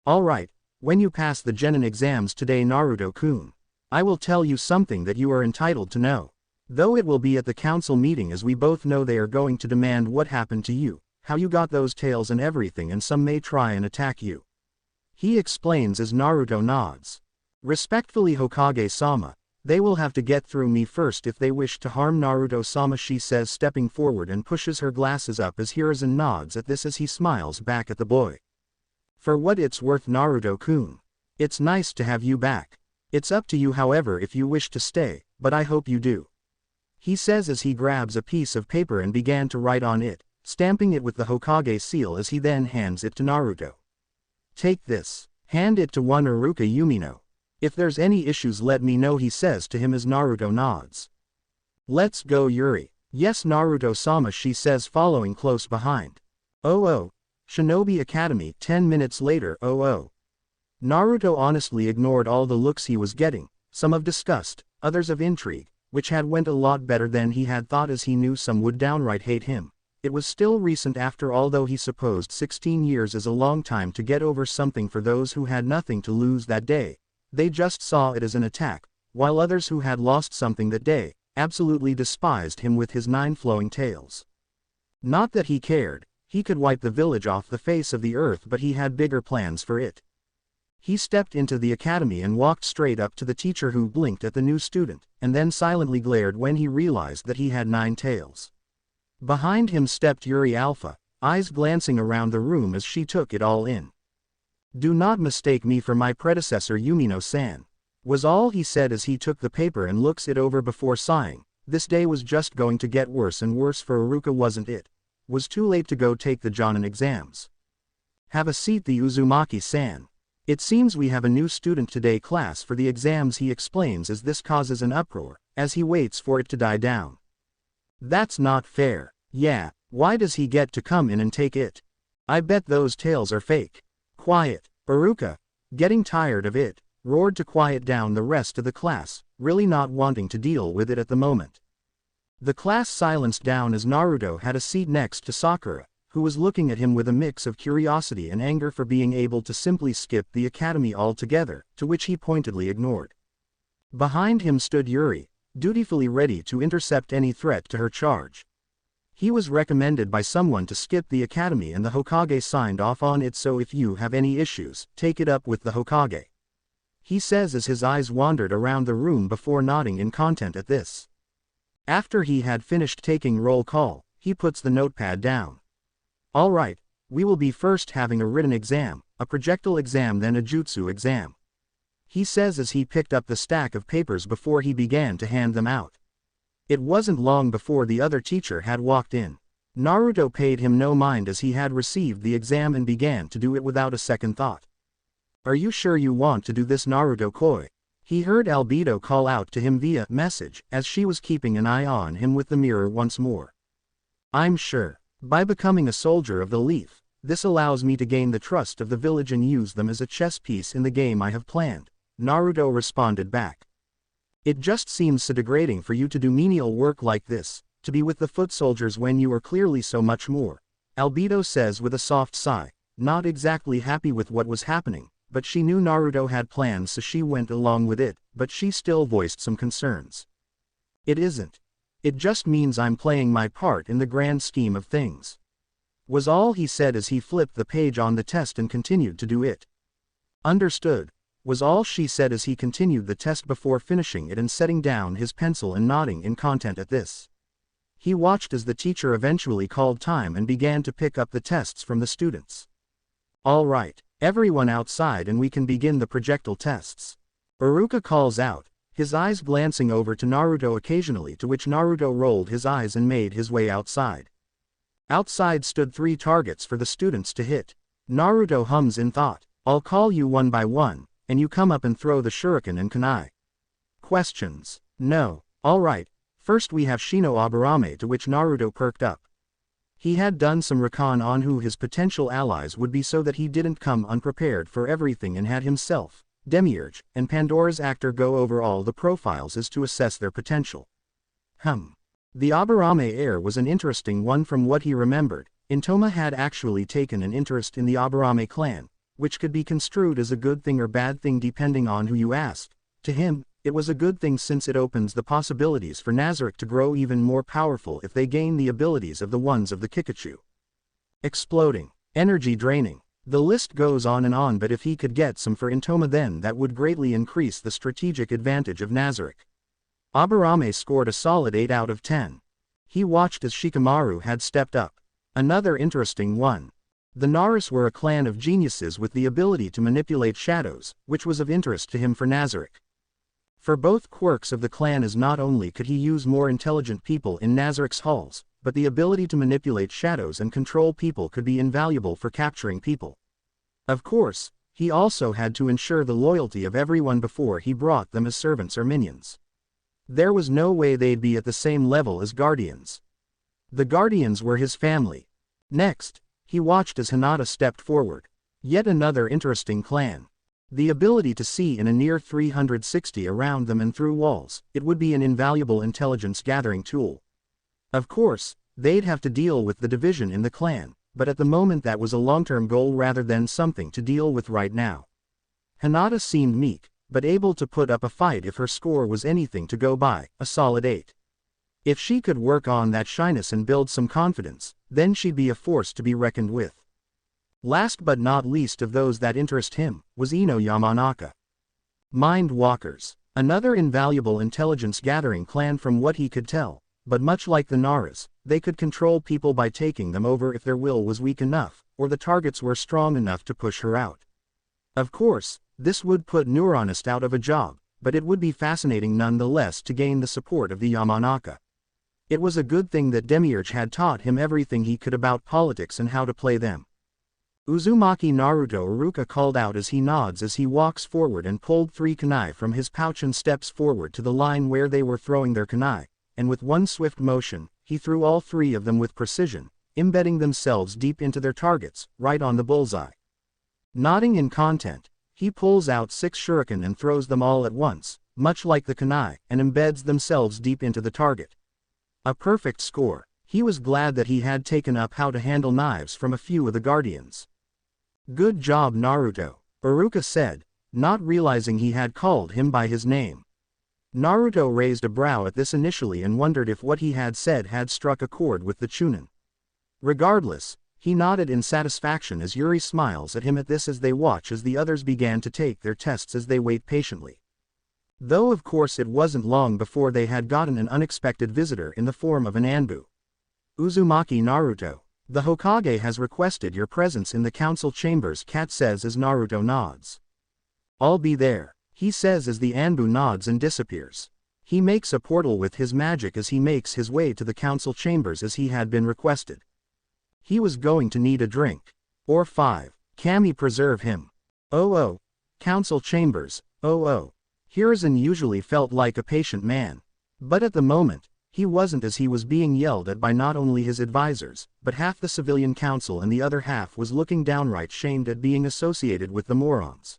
Speaker 1: "All right, when you pass the genin exams today, Naruto-kun, I will tell you something that you are entitled to know. Though it will be at the council meeting, as we both know they are going to demand what happened to you, how you got those tails and everything, and some may try and attack you," he explains as Naruto nods. "Respectfully, Hokage-sama, they will have to get through me first if they wish to harm Naruto-sama," she says, stepping forward and pushes her glasses up as Hiruzen nods at this as he smiles back at the boy. "For what it's worth, Naruto-kun, it's nice to have you back. It's up to you, however, if you wish to stay, but I hope you do," he says as he grabs a piece of paper and began to write on it, stamping it with the Hokage seal as he then hands it to Naruto. "Take this. Hand it to one Iruka Yumino. If there's any issues, let me know," he says to him as Naruto nods. "Let's go, Yuri." "Yes, Naruto-sama," she says, following close behind. Oh, Shinobi Academy. 10 minutes later. Naruto honestly ignored all the looks he was getting, some of disgust, others of intrigue, which had went a lot better than he had thought, as he knew some would downright hate him. It was still recent after all, though he supposed 16 years is a long time to get over something. For those who had nothing to lose that day, they just saw it as an attack, while others who had lost something that day, absolutely despised him with his 9 flowing tails. Not that he cared, he could wipe the village off the face of the earth, but he had bigger plans for it. He stepped into the academy and walked straight up to the teacher, who blinked at the new student, and then silently glared when he realized that he had 9 tails. Behind him stepped Yuri Alpha, eyes glancing around the room as she took it all in. "Do not mistake me for my predecessor, Yumino-san," was all he said as he took the paper and looks it over before sighing, This day was just going to get worse and worse for Iruka, wasn't it? Was too late to go take the Jonin exams. Have a seat, the Uzumaki-san. It seems we have a new student today, class for the exams, he explains as this causes an uproar, as he waits for it to die down. That's not fair. Yeah, why does he get to come in and take it? I bet those tales are fake. Quiet. Iruka, getting tired of it, roared to quiet down the rest of the class, really not wanting to deal with it at the moment. The class silenced down as Naruto had a seat next to Sakura, who was looking at him with a mix of curiosity and anger for being able to simply skip the academy altogether, to which he pointedly ignored. Behind him stood Yuri, dutifully ready to intercept any threat to her charge. He was recommended by someone to skip the academy and the Hokage signed off on it, so if you have any issues, take it up with the Hokage. He says as his eyes wandered around the room before nodding in content at this. After he had finished taking roll call, he puts the notepad down. Alright, we will be first having a written exam, a projectile exam, then a jutsu exam. He says as he picked up the stack of papers before he began to hand them out. It wasn't long before the other teacher had walked in. Naruto paid him no mind as he had received the exam and began to do it without a second thought. Are you sure you want to do this, Naruto-koi? He heard Albedo call out to him via message as she was keeping an eye on him with the mirror once more. I'm sure. By becoming a soldier of the leaf, this allows me to gain the trust of the village and use them as a chess piece in the game I have planned, Naruto responded back. It just seems so degrading for you to do menial work like this, to be with the foot soldiers when you are clearly so much more, Albedo says with a soft sigh, not exactly happy with what was happening, but she knew Naruto had plans so she went along with it, but she still voiced some concerns. It isn't. It just means I'm playing my part in the grand scheme of things, was all he said as he flipped the page on the test and continued to do it. Understood, was all she said as he continued the test before finishing it and setting down his pencil and nodding in content at this. He watched as the teacher eventually called time and began to pick up the tests from the students. All right, everyone outside and we can begin the projectile tests. Iruka calls out, his eyes glancing over to Naruto occasionally, to which Naruto rolled his eyes and made his way outside. Outside stood 3 targets for the students to hit. Naruto hums in thought, I'll call you one by one, and you come up and throw the shuriken and kunai. Questions? No. Alright, first we have Shino Aburame, to which Naruto perked up. He had done some recon on who his potential allies would be so that he didn't come unprepared for everything and had himself, Demiurge, and Pandora's actor go over all the profiles as to assess their potential. The Aburame heir was an interesting one from what he remembered. Intoma had actually taken an interest in the Aburame clan, which could be construed as a good thing or bad thing depending on who you asked. To him, it was a good thing since it opens the possibilities for Nazarick to grow even more powerful if they gain the abilities of the ones of the Kikachu. Exploding, energy draining. The list goes on, but if he could get some for Intoma, then that would greatly increase the strategic advantage of Nazarick. Aburame scored a solid 8 out of 10. He watched as Shikamaru had stepped up. Another interesting one. The Naras were a clan of geniuses with the ability to manipulate shadows, which was of interest to him for Nazarick. For both quirks of the clan, as not only could he use more intelligent people in Nazarick's halls, but the ability to manipulate shadows and control people could be invaluable for capturing people. Of course, he also had to ensure the loyalty of everyone before he brought them as servants or minions. There was no way they'd be at the same level as Guardians. The Guardians were his family. Next, he watched as Hinata stepped forward. Yet another interesting clan. The ability to see in a near 360 around them and through walls, it would be an invaluable intelligence gathering tool. Of course, they'd have to deal with the division in the clan, but at the moment that was a long-term goal rather than something to deal with right now. Hinata seemed meek, but able to put up a fight if her score was anything to go by, a solid 8. If she could work on that shyness and build some confidence, then she'd be a force to be reckoned with. Last but not least of those that interest him, was Ino Yamanaka. Mind Walkers. Another invaluable intelligence-gathering clan from what he could tell, but much like the Naras, they could control people by taking them over if their will was weak enough, or the targets were strong enough to push her out. Of course, this would put Neuronist out of a job, but it would be fascinating nonetheless to gain the support of the Yamanaka. It was a good thing that Demiurge had taught him everything he could about politics and how to play them. Uzumaki Naruto, Iruka called out as he nods as he walks forward and pulled 3 kunai from his pouch and steps forward to the line where they were throwing their kunai, and with one swift motion, he threw all 3 of them with precision, embedding themselves deep into their targets, right on the bullseye. Nodding in content, he pulls out 6 shuriken and throws them all at once, much like the kunai, and embeds themselves deep into the target. A perfect score. He was glad that he had taken up how to handle knives from a few of the guardians. "Good job, Naruto," Iruka said, not realizing he had called him by his name. Naruto raised a brow at this initially and wondered if what he had said had struck a chord with the Chunin. Regardless, he nodded in satisfaction as Yuri smiles at him at this as they watch as the others began to take their tests as they wait patiently. Though of course it wasn't long before they had gotten an unexpected visitor in the form of an Anbu. "Uzumaki Naruto, the Hokage has requested your presence in the council chambers," Kat says as Naruto nods. "I'll be there," he says as the Anbu nods and disappears. He makes a portal with his magic as he makes his way to the council chambers as he had been requested. He was going to need a drink. Or 5. Kami preserve him. Oh. Council chambers, oh. Hiruzen usually felt like a patient man. But at the moment, he wasn't, as he was being yelled at by not only his advisors, but half the civilian council, and the other half was looking downright shamed at being associated with the morons.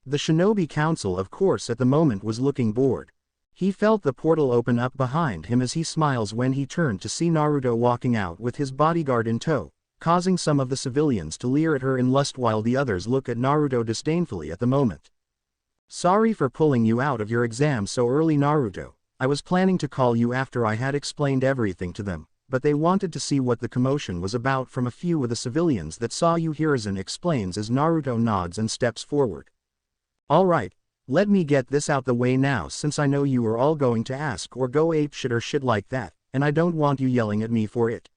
Speaker 1: The shinobi council of course at the moment was looking bored. He felt the portal open up behind him as he smiles when he turned to see Naruto walking out with his bodyguard in tow, causing some of the civilians to leer at her in lust while the others look at Naruto disdainfully at the moment. "Sorry for pulling you out of your exam so early, Naruto. I was planning to call you after I had explained everything to them, but they wanted to see what the commotion was about from a few of the civilians that saw you," Hiruzen explains as Naruto nods and steps forward. "Alright, let me get this out the way now, since I know you are all going to ask or go apeshit or shit like that, and I don't want you yelling at me for it.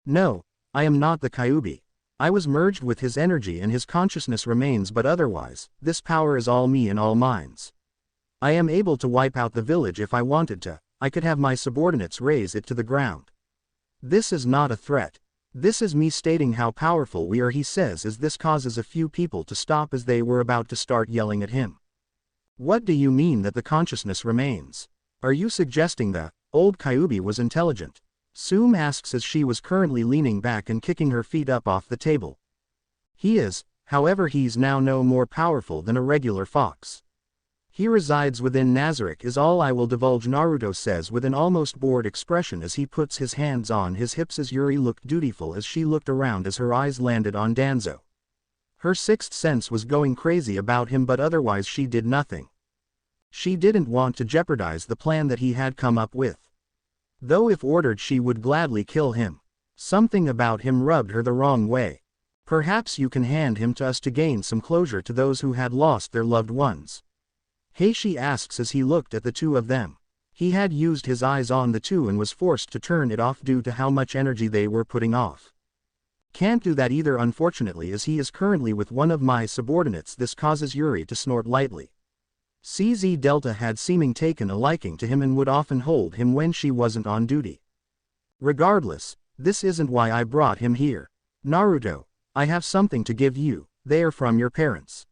Speaker 1: No, I am not the Kyuubi. I was merged with his energy and his consciousness remains, but otherwise, this power is all me and all mine. I am able to wipe out the village if I wanted to. I could have my subordinates raze it to the ground. This is not a threat. This is me stating how powerful we are," he says as this causes a few people to stop as they were about to start yelling at him. "What do you mean that the consciousness remains? Are you suggesting the old Kyuubi was intelligent?" Sume asks as she was currently leaning back and kicking her feet up off the table. "He is, however he's now no more powerful than a regular fox. He resides within Nazarick is all I will divulge," Naruto says with an almost bored expression as he puts his hands on his hips as Yuri looked dutiful as she looked around as her eyes landed on Danzo. Her sixth sense was going crazy about him, but otherwise she did nothing. She didn't want to jeopardize the plan that he had come up with. Though if ordered she would gladly kill him. Something about him rubbed her the wrong way. "Perhaps you can hand him to us to gain some closure to those who had lost their loved ones." Heishi asks as he looked at the two of them. He had used his eyes on the two and was forced to turn it off due to how much energy they were putting off. "Can't do that either, unfortunately, as he is currently with one of my subordinates." This causes Yuri to snort lightly. CZ Delta had seeming taken a liking to him and would often hold him when she wasn't on duty. "Regardless, this isn't why I brought him here. Naruto, I have something to give you. They are from your parents.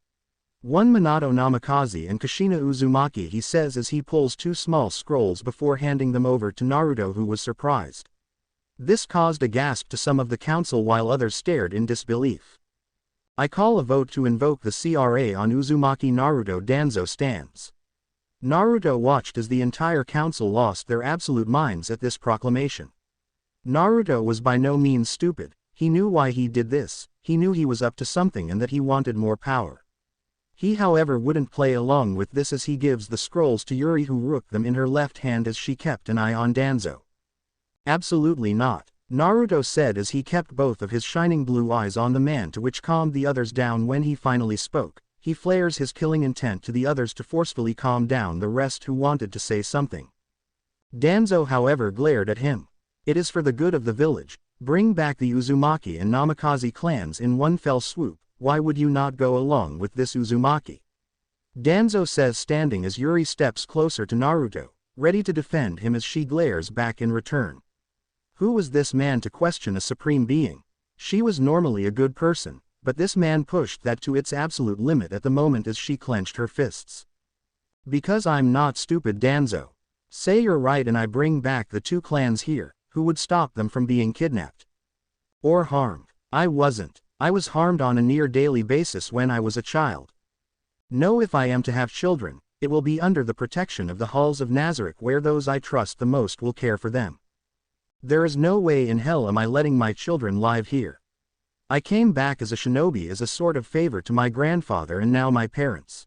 Speaker 1: One Minato Namikaze and Kushina Uzumaki," he says as he pulls 2 small scrolls before handing them over to Naruto, who was surprised. This caused a gasp to some of the council while others stared in disbelief. "I call a vote to invoke the CRA on Uzumaki Naruto," Danzo stands. Naruto watched as the entire council lost their absolute minds at this proclamation. Naruto was by no means stupid. He knew why he did this. He knew he was up to something and that he wanted more power. He however wouldn't play along with this as he gives the scrolls to Yuri, who rooked them in her left hand as she kept an eye on Danzo. "Absolutely not," Naruto said as he kept both of his shining blue eyes on the man, to which calmed the others down when he finally spoke. He flares his killing intent to the others to forcefully calm down the rest who wanted to say something. Danzo however glared at him. "It is for the good of the village. Bring back the Uzumaki and Namikaze clans in one fell swoop. Why would you not go along with this, Uzumaki?" Danzo says, standing as Yuri steps closer to Naruto, ready to defend him as she glares back in return. Who was this man to question a supreme being? She was normally a good person, but this man pushed that to its absolute limit at the moment as she clenched her fists. Because I'm not stupid, Danzo. Say you're right and I bring back the two clans here, who would stop them from being kidnapped? Or harmed? I wasn't. I was harmed on a near daily basis when I was a child. No, if I am to have children, it will be under the protection of the halls of Nazarick, where those I trust the most will care for them. There is no way in hell am I letting my children live here. I came back as a shinobi as a sort of favor to my grandfather and now my parents.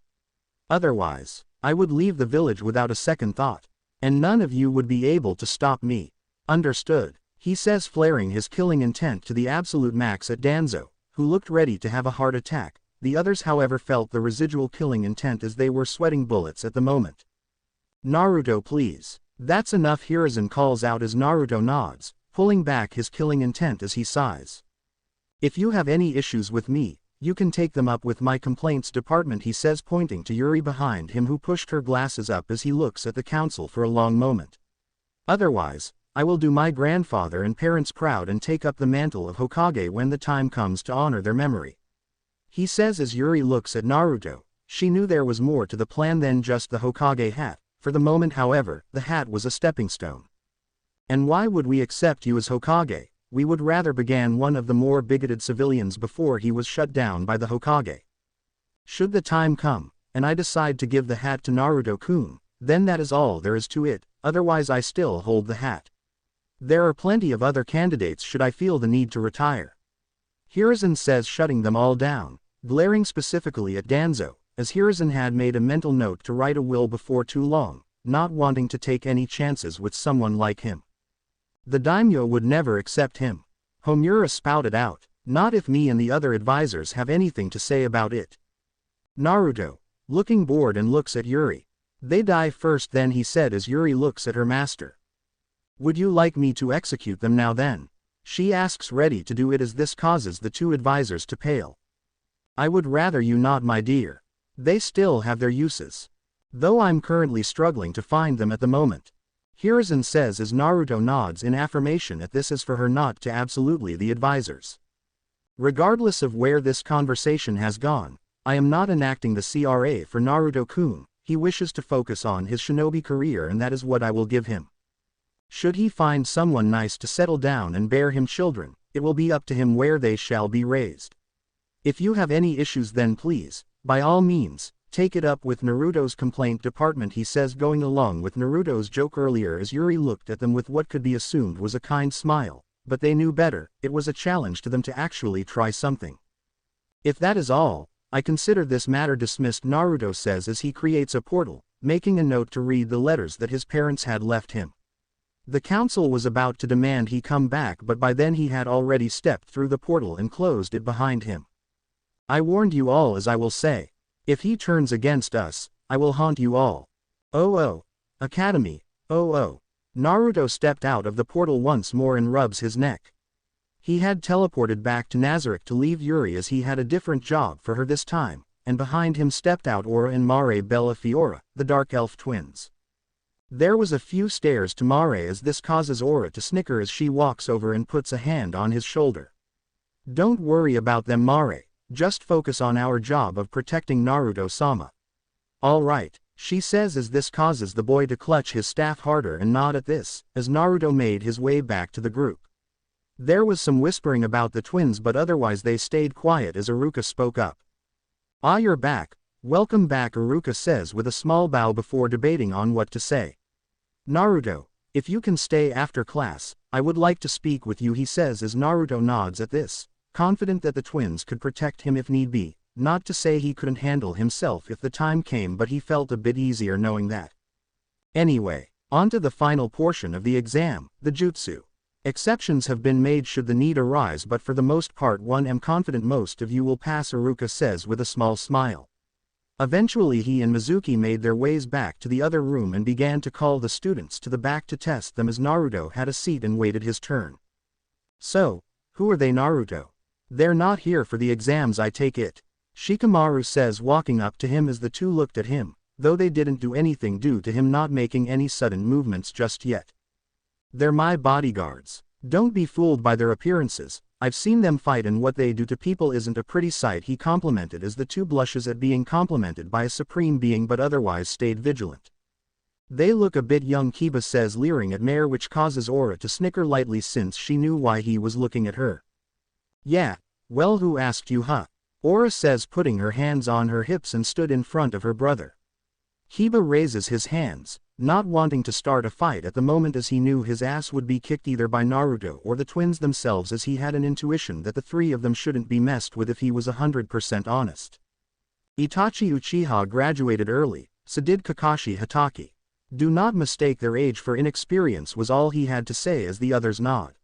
Speaker 1: Otherwise, I would leave the village without a second thought. And none of you would be able to stop me. Understood, he says, flaring his killing intent to the absolute max at Danzo, who looked ready to have a heart attack. The others, however, felt the residual killing intent as they were sweating bullets at the moment. Naruto, please. That's enough, Hiruzen calls out as Naruto nods, pulling back his killing intent as he sighs. If you have any issues with me, you can take them up with my complaints department, he says, pointing to Yuri behind him, who pushed her glasses up as he looks at the council for a long moment. Otherwise, I will do my grandfather and parents proud and take up the mantle of Hokage when the time comes to honor their memory. He says as Yuri looks at Naruto. She knew there was more to the plan than just the Hokage hat. For the moment, however, the hat was a stepping stone. And why would we accept you as Hokage? We would rather, began one of the more bigoted civilians before he was shut down by the Hokage. Should the time come, and I decide to give the hat to Naruto-kun, then that is all there is to it, otherwise I still hold the hat. There are plenty of other candidates should I feel the need to retire. Hiruzen says, shutting them all down, glaring specifically at Danzo, as Hiruzen had made a mental note to write a will before too long, not wanting to take any chances with someone like him. The daimyo would never accept him. Homura spouted out, not if me and the other advisors have anything to say about it. Naruto, looking bored, and looks at Yuri. They die first then, he said as Yuri looks at her master. Would you like me to execute them now then? She asks, ready to do it as this causes the two advisors to pale. I would rather you not, my dear. They still have their uses. Though I'm currently struggling to find them at the moment. Hiruzen says as Naruto nods in affirmation at this, as for her not to absolutely the advisors. Regardless of where this conversation has gone, I am not enacting the CRA for Naruto-kun. He wishes to focus on his shinobi career, and that is what I will give him. Should he find someone nice to settle down and bear him children, it will be up to him where they shall be raised. If you have any issues, then please, by all means, take it up with Naruto's complaint department, he says, going along with Naruto's joke earlier as Yuri looked at them with what could be assumed was a kind smile, but they knew better. It was a challenge to them to actually try something. If that is all, I consider this matter dismissed, Naruto says as he creates a portal, making a note to read the letters that his parents had left him. The council was about to demand he come back, but by then he had already stepped through the portal and closed it behind him. I warned you all, as I will say. If he turns against us, I will haunt you all. Oh, Academy, oh. Naruto stepped out of the portal once more and rubs his neck. He had teleported back to Nazarick to leave Yuri as he had a different job for her this time, and behind him stepped out Aura and Mare Bellafiora, the Dark Elf twins. There was a few stares to Mare as this causes Aura to snicker as she walks over and puts a hand on his shoulder. Don't worry about them, Mare. Just focus on our job of protecting Naruto-sama. All right, she says as this causes the boy to clutch his staff harder and nod at this, as Naruto made his way back to the group. There was some whispering about the twins, but otherwise they stayed quiet as Iruka spoke up. Ah, you're back. Welcome back, Iruka says with a small bow before debating on what to say. Naruto, if you can stay after class, I would like to speak with you, he says as Naruto nods at this, confident that the twins could protect him if need be, not to say he couldn't handle himself if the time came, but he felt a bit easier knowing that. Anyway, on to the final portion of the exam, the jutsu. Exceptions have been made should the need arise, but for the most part one am confident most of you will pass, Iruka says with a small smile. Eventually he and Mizuki made their ways back to the other room and began to call the students to the back to test them as Naruto had a seat and waited his turn. So, who are they, Naruto? They're not here for the exams, I take it. Shikamaru says, walking up to him as the two looked at him, though they didn't do anything due to him not making any sudden movements just yet. They're my bodyguards. Don't be fooled by their appearances. I've seen them fight, and what they do to people isn't a pretty sight, he complimented as the two blushes at being complimented by a supreme being but otherwise stayed vigilant. They look a bit young, Kiba says, leering at Mare, which causes Aura to snicker lightly since she knew why he was looking at her. Yeah, well, who asked you, huh? Aura says, putting her hands on her hips, and stood in front of her brother. Kiba raises his hands, not wanting to start a fight at the moment as he knew his ass would be kicked either by Naruto or the twins themselves, as he had an intuition that the three of them shouldn't be messed with if he was 100% honest. Itachi Uchiha graduated early, so did Kakashi Hatake. Do not mistake their age for inexperience, was all he had to say as the others nod.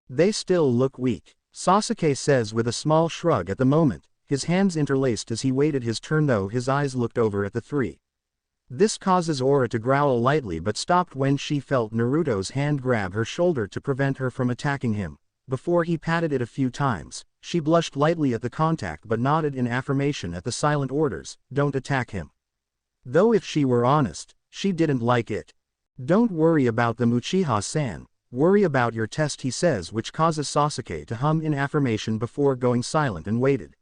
Speaker 1: They still look weak, Sasuke says with a small shrug at the moment, his hands interlaced as he waited his turn, though his eyes looked over at the three. This causes Aura to growl lightly but stopped when she felt Naruto's hand grab her shoulder to prevent her from attacking him. Before he patted it a few times, she blushed lightly at the contact but nodded in affirmation at the silent orders, don't attack him. Though if she were honest, she didn't like it. Don't worry about them, Uchiha-san, worry about your test, he says, which causes Sasuke to hum in affirmation before going silent and waited.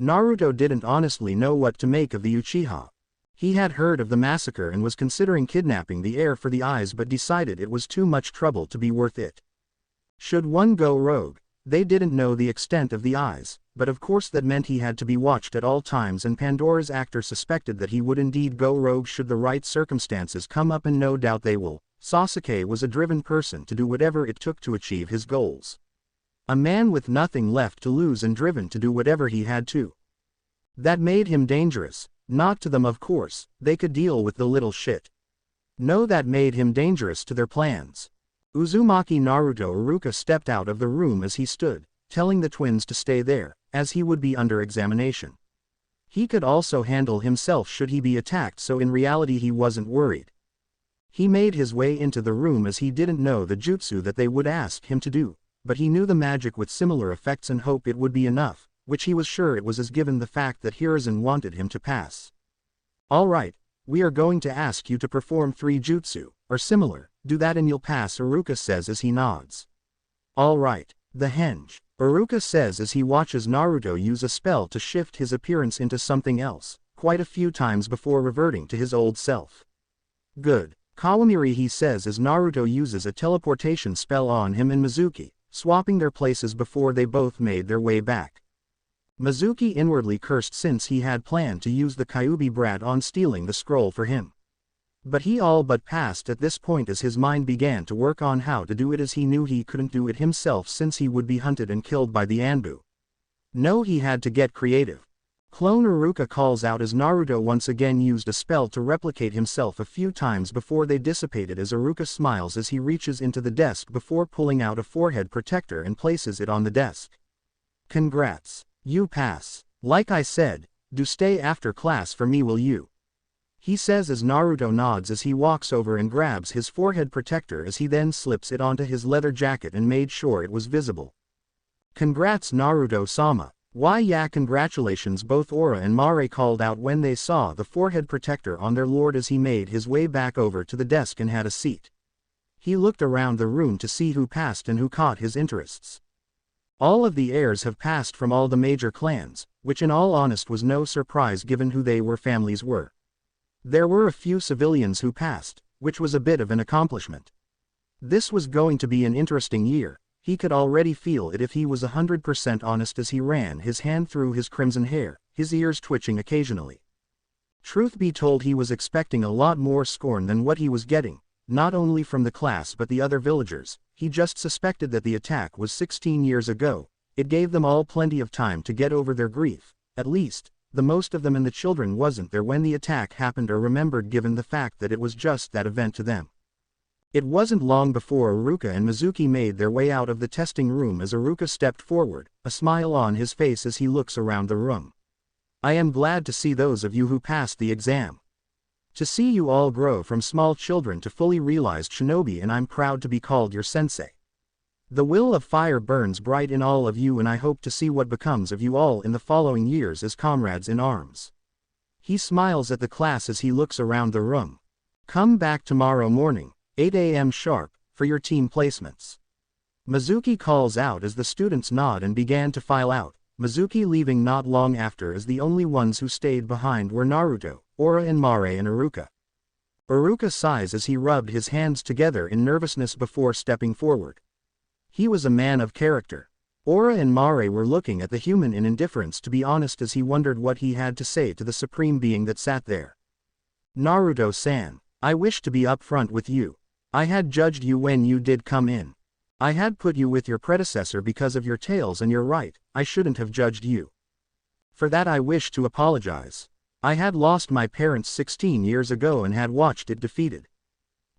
Speaker 1: Naruto didn't honestly know what to make of the Uchiha. He had heard of the massacre and was considering kidnapping the heir for the eyes, but decided it was too much trouble to be worth it. Should one go rogue? They didn't know the extent of the eyes, but of course that meant he had to be watched at all times, and Pandora's actor suspected that he would indeed go rogue should the right circumstances come up, and no doubt they will. Sasuke was a driven person to do whatever it took to achieve his goals. A man with nothing left to lose and driven to do whatever he had to. That made him dangerous. Not to them, of course, they could deal with the little shit. No, that made him dangerous to their plans. Uzumaki Naruto Iruka stepped out of the room as he stood, telling the twins to stay there, as he would be under examination. He could also handle himself should he be attacked, so in reality he wasn't worried. He made his way into the room as he didn't know the jutsu that they would ask him to do, but he knew the magic with similar effects and hoped it would be enough, which he was sure it was, as given the fact that Hiruzen wanted him to pass. Alright, we are going to ask you to perform 3 jutsu, or similar, do that and you'll pass, Iruka says as he nods. Alright, the henge, Iruka says as he watches Naruto use a spell to shift his appearance into something else, quite a few times before reverting to his old self. Good, Kawamiri, he says as Naruto uses a teleportation spell on him and Mizuki, swapping their places before they both made their way back. Mizuki inwardly cursed since he had planned to use the Kyuubi brat on stealing the scroll for him. But he all but passed at this point as his mind began to work on how to do it, as he knew he couldn't do it himself since he would be hunted and killed by the Anbu. No, he had to get creative. Clone Iruka calls out as Naruto once again used a spell to replicate himself a few times before they dissipated, as Iruka smiles as he reaches into the desk before pulling out a forehead protector and places it on the desk. Congrats. You pass. Like I said, do stay after class for me, will you? He says as Naruto nods as he walks over and grabs his forehead protector, as he then slips it onto his leather jacket and made sure it was visible. Congrats, Naruto-sama. Why yeah, congratulations, both Aura and Mare called out when they saw the forehead protector on their lord as he made his way back over to the desk and had a seat. He looked around the room to see who passed and who caught his interests. All of the heirs have passed from all the major clans, which in all honesty was no surprise given who they were families were. There were a few civilians who passed, which was a bit of an accomplishment. This was going to be an interesting year, he could already feel it if he was 100% honest as he ran his hand through his crimson hair, his ears twitching occasionally. Truth be told, he was expecting a lot more scorn than what he was getting, not only from the class but the other villagers. He just suspected that the attack was 16 years ago, it gave them all plenty of time to get over their grief, at least. The most of them and the children wasn't there when the attack happened or remembered, given the fact that it was just that event to them. It wasn't long before Iruka and Mizuki made their way out of the testing room as Iruka stepped forward, a smile on his face as he looks around the room. I am glad to see those of you who passed the exam. To see you all grow from small children to fully realized shinobi, and I'm proud to be called your sensei. The will of fire burns bright in all of you, and I hope to see what becomes of you all in the following years as comrades in arms. He smiles at the class as he looks around the room. Come back tomorrow morning, 8 a.m. sharp, for your team placements. Mizuki calls out as the students nod and began to file out, Mizuki leaving not long after, as the only ones who stayed behind were Naruto, Ora and Mare and Iruka. Iruka sighs as he rubbed his hands together in nervousness before stepping forward. He was a man of character. Ora and Mare were looking at the human in indifference, to be honest, as he wondered what he had to say to the supreme being that sat there. Naruto-san, I wish to be upfront with you. I had judged you when you did come in. I had put you with your predecessor because of your tales, and you're right, I shouldn't have judged you. For that I wish to apologize. I had lost my parents 16 years ago and had watched it defeated.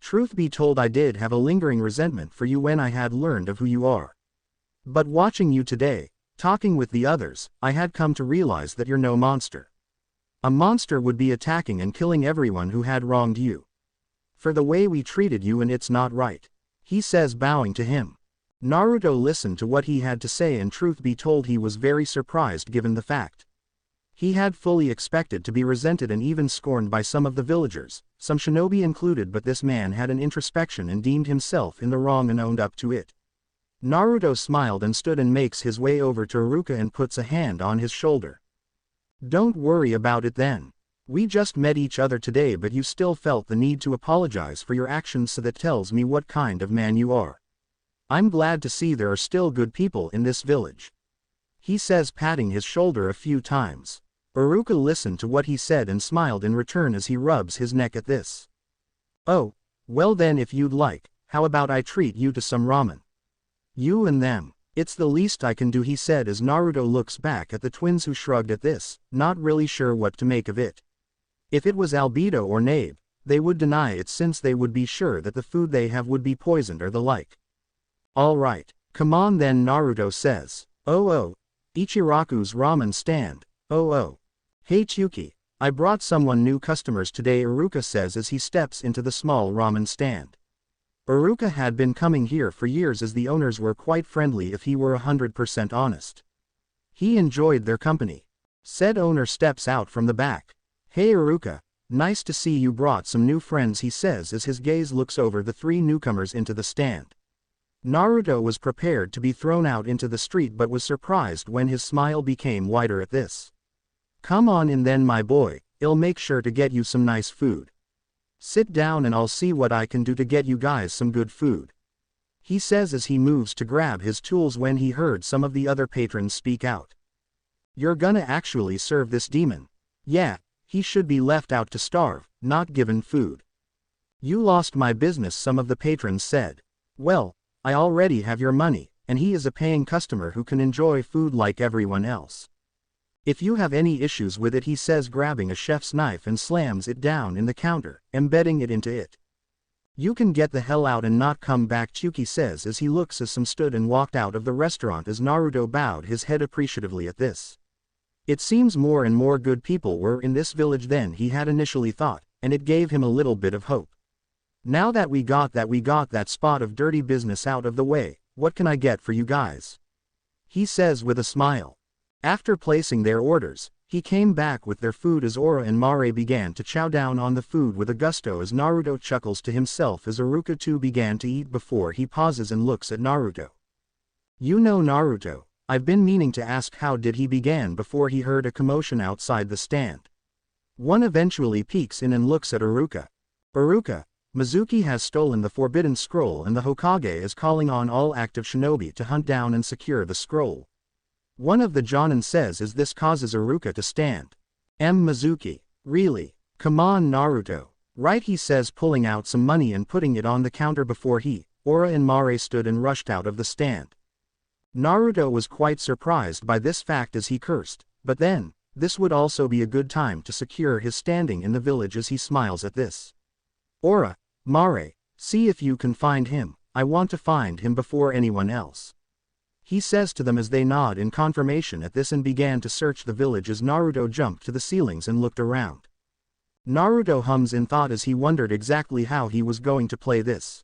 Speaker 1: Truth be told, I did have a lingering resentment for you when I had learned of who you are. But watching you today, talking with the others, I had come to realize that you're no monster. A monster would be attacking and killing everyone who had wronged you. For the way we treated you, and it's not right. He says, bowing to him. Naruto listened to what he had to say, and truth be told, he was very surprised given the fact. He had fully expected to be resented and even scorned by some of the villagers, some shinobi included, but this man had an introspection and deemed himself in the wrong and owned up to it. Naruto smiled and stood and makes his way over to Iruka and puts a hand on his shoulder. Don't worry about it then. We just met each other today, but you still felt the need to apologize for your actions, so that tells me what kind of man you are. I'm glad to see there are still good people in this village. He says, patting his shoulder a few times. Iruka listened to what he said and smiled in return as he rubs his neck at this. Oh, well then, if you'd like, how about I treat you to some ramen? You and them. It's the least I can do, he said as Naruto looks back at the twins, who shrugged at this, not really sure what to make of it. If it was Albedo or Nabe, they would deny it, since they would be sure that the food they have would be poisoned or the like. Alright, come on then, Naruto says. Oh, Ichiraku's ramen stand. Oh. Hey Chuki, I brought someone new customers today, Iruka says as he steps into the small ramen stand. Iruka had been coming here for years, as the owners were quite friendly if he were 100% honest. He enjoyed their company. Said owner steps out from the back. Hey Iruka, nice to see you brought some new friends, he says as his gaze looks over the three newcomers into the stand. Naruto was prepared to be thrown out into the street, but was surprised when his smile became wider at this. Come on in then, my boy, I'll make sure to get you some nice food. Sit down and I'll see what I can do to get you guys some good food. He says as he moves to grab his tools when he heard some of the other patrons speak out. You're gonna actually serve this demon? Yeah. He should be left out to starve, not given food. You lost my business, some of the patrons said. Well, I already have your money, and he is a paying customer who can enjoy food like everyone else. If you have any issues with it, he says, grabbing a chef's knife and slams it down in the counter, embedding it into it. You can get the hell out and not come back, Chuki says as he looks as some stood and walked out of the restaurant, as Naruto bowed his head appreciatively at this. It seems more and more good people were in this village than he had initially thought, and it gave him a little bit of hope. Now that we got that spot of dirty business out of the way, what can I get for you guys? He says with a smile. After placing their orders, he came back with their food as Ora and Mare began to chow down on the food with a gusto, as Naruto chuckles to himself as Iruka too began to eat before he pauses and looks at Naruto. You know, Naruto, I've been meaning to ask, how did he begin before he heard a commotion outside the stand. One eventually peeks in and looks at Iruka. Iruka, Mizuki has stolen the Forbidden Scroll and the Hokage is calling on all active shinobi to hunt down and secure the scroll. One of the Jonin says as this causes Iruka to stand. Mizuki, really? Come on Naruto. Right, he says, pulling out some money and putting it on the counter before he, Ora and Mare stood and rushed out of the stand. Naruto was quite surprised by this fact as he cursed, but then, this would also be a good time to secure his standing in the village as he smiles at this. Ora, Mare, see if you can find him, I want to find him before anyone else. He says to them as they nod in confirmation at this and began to search the village as Naruto jumped to the ceilings and looked around. Naruto hums in thought as he wondered exactly how he was going to play this.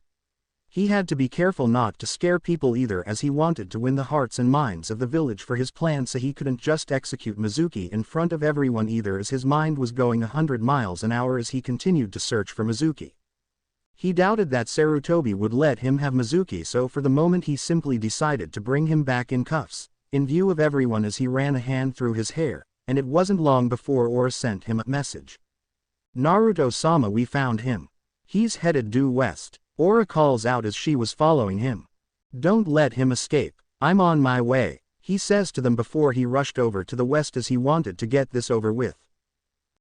Speaker 1: He had to be careful not to scare people either, as he wanted to win the hearts and minds of the village for his plan, so he couldn't just execute Mizuki in front of everyone either, as his mind was going 100 miles an hour as he continued to search for Mizuki. He doubted that Sarutobi would let him have Mizuki, so for the moment he simply decided to bring him back in cuffs, in view of everyone, as he ran a hand through his hair, and it wasn't long before Ora sent him a message. "Naruto-sama, we found him. He's headed due west," Ora calls out as she was following him. "Don't let him escape. I'm on my way," he says to them before he rushed over to the west as he wanted to get this over with.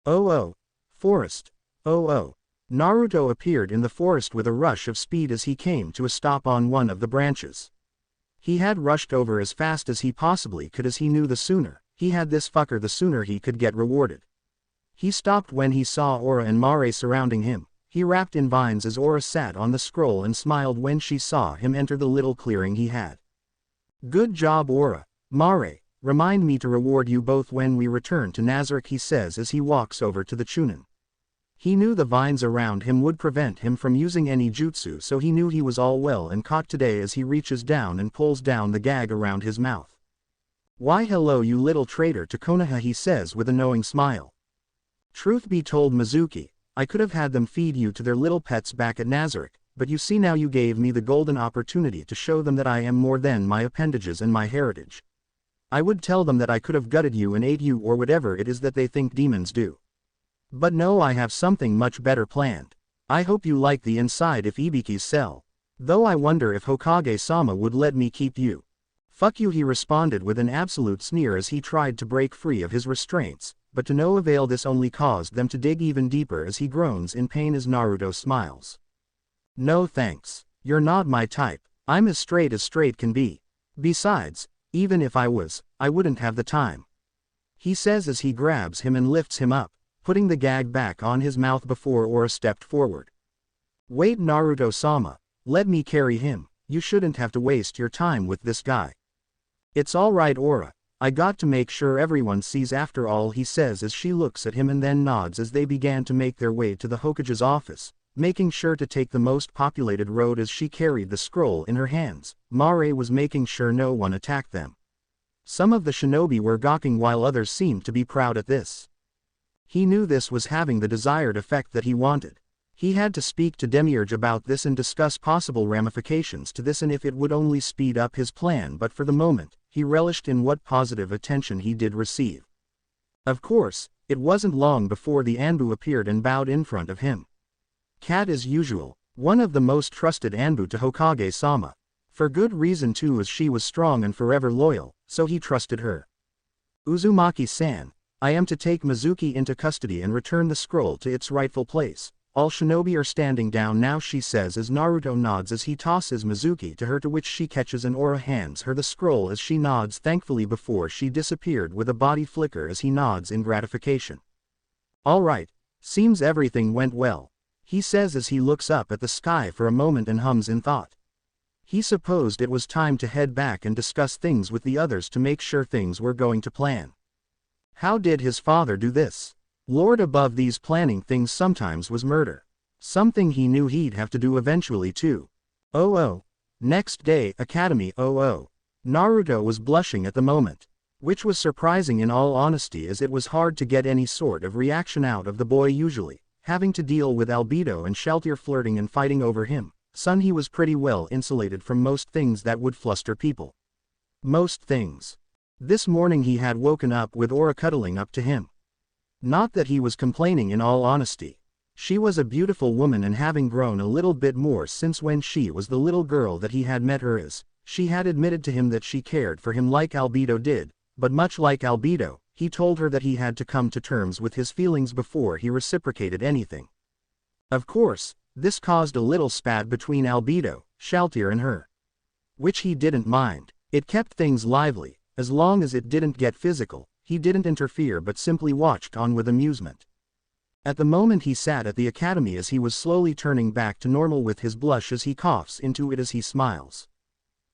Speaker 1: Oh, forest. Oh. Naruto appeared in the forest with a rush of speed as he came to a stop on one of the branches. He had rushed over as fast as he possibly could, as he knew the sooner he had this fucker, the sooner he could get rewarded. He stopped when he saw Ora and Mare surrounding him. He wrapped in vines as Ora sat on the scroll and smiled when she saw him enter the little clearing he had. "Good job, Ora. Mare, remind me to reward you both when we return to Nazarick," he says as he walks over to the Chunin. He knew the vines around him would prevent him from using any jutsu, so he knew he was all well and caught today as he reaches down and pulls down the gag around his mouth. "Why hello, you little traitor to Konoha," he says with a knowing smile. "Truth be told, Mizuki, I could have had them feed you to their little pets back at Nazarick, but you see, now you gave me the golden opportunity to show them that I am more than my appendages and my heritage. I would tell them that I could have gutted you and ate you, or whatever it is that they think demons do. But no, I have something much better planned. I hope you like the inside if Ibiki's sell. Though I wonder if Hokage-sama would let me keep you." "Fuck you," he responded with an absolute sneer as he tried to break free of his restraints, but to no avail. This only caused them to dig even deeper as he groans in pain as Naruto smiles. "No thanks. You're not my type. I'm as straight can be. Besides, even if I was, I wouldn't have the time," he says as he grabs him and lifts him up, putting the gag back on his mouth before Ora stepped forward. "Wait, Naruto-sama, let me carry him. You shouldn't have to waste your time with this guy." "It's alright, Ora. I got to make sure everyone sees after all," he says as she looks at him and then nods as they began to make their way to the Hokage's office, making sure to take the most populated road as she carried the scroll in her hands. Mare was making sure no one attacked them. Some of the shinobi were gawking while others seemed to be proud at this. He knew this was having the desired effect that he wanted. He had to speak to Demiurge about this and discuss possible ramifications to this and if it would only speed up his plan, but for the moment, he relished in what positive attention he did receive. Of course, it wasn't long before the Anbu appeared and bowed in front of him. Kat, as usual, one of the most trusted Anbu to Hokage-sama. For good reason too, as she was strong and forever loyal, so he trusted her. "Uzumaki-san, I am to take Mizuki into custody and return the scroll to its rightful place. All shinobi are standing down now," she says as Naruto nods as he tosses Mizuki to her, to which she catches and Ora hands her the scroll as she nods thankfully before she disappeared with a body flicker as he nods in gratification. "All right, seems everything went well," he says as he looks up at the sky for a moment and hums in thought. He supposed it was time to head back and discuss things with the others to make sure things were going to plan. How did his father do this? Lord above, these planning things sometimes was murder. Something he knew he'd have to do eventually too. Oh. Next day, Academy. Oh. Naruto was blushing at the moment, which was surprising in all honesty, as it was hard to get any sort of reaction out of the boy usually, having to deal with Albedo and Sheltier flirting and fighting over him. Son, he was pretty well insulated from most things that would fluster people. Most things. This morning he had woken up with Ora cuddling up to him. Not that he was complaining, in all honesty. She was a beautiful woman, and having grown a little bit more since when she was the little girl that he had met her as, she had admitted to him that she cared for him like Albedo did, but much like Albedo, he told her that he had to come to terms with his feelings before he reciprocated anything. Of course, this caused a little spat between Albedo, Sheltier and her. Which he didn't mind. It kept things lively, as long as it didn't get physical. He didn't interfere but simply watched on with amusement. At the moment he sat at the academy as he was slowly turning back to normal with his blush as he coughs into it as he smiles.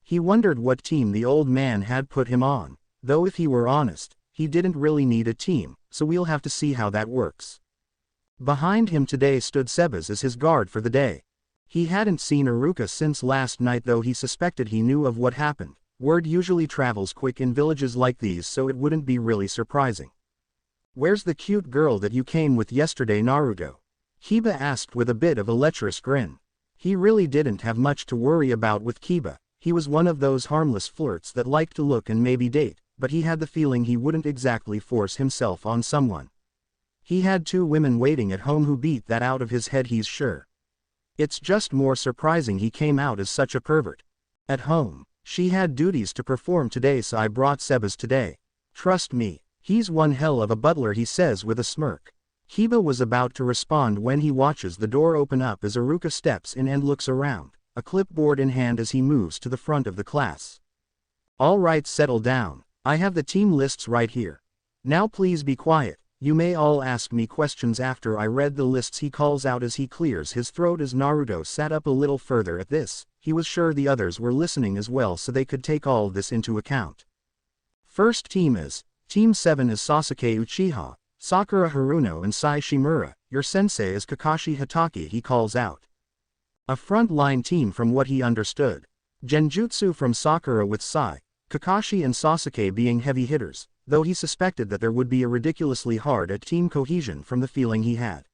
Speaker 1: He wondered what team the old man had put him on, though if he were honest, he didn't really need a team, so we'll have to see how that works. Behind him today stood Sebas as his guard for the day. He hadn't seen Iruka since last night, though he suspected he knew of what happened. Word usually travels quick in villages like these, so it wouldn't be really surprising. "Where's the cute girl that you came with yesterday, Naruto?" Kiba asked with a bit of a lecherous grin. He really didn't have much to worry about with Kiba. He was one of those harmless flirts that like to look and maybe date, but he had the feeling he wouldn't exactly force himself on someone. He had 2 women waiting at home who beat that out of his head, he's sure. It's just more surprising he came out as such a pervert. At home, she had duties to perform today, so I brought Sebas today. Trust me, he's one hell of a butler, he says with a smirk. Kiba was about to respond when he watches the door open up as Iruka steps in and looks around, a clipboard in hand as he moves to the front of the class. "All right, settle down. I have the team lists right here. Now please be quiet. You may all ask me questions after I read the lists," he calls out as he clears his throat. As Naruto sat up a little further at this, he was sure the others were listening as well, so they could take all this into account. First team is, Team 7 is Sasuke Uchiha, Sakura Haruno and Sai Shimura. "Your sensei is Kakashi Hatake," he calls out. A front-line team from what he understood. Genjutsu from Sakura, with Sai, Kakashi and Sasuke being heavy hitters, though he suspected that there would be a ridiculously hard at team cohesion from the feeling he had.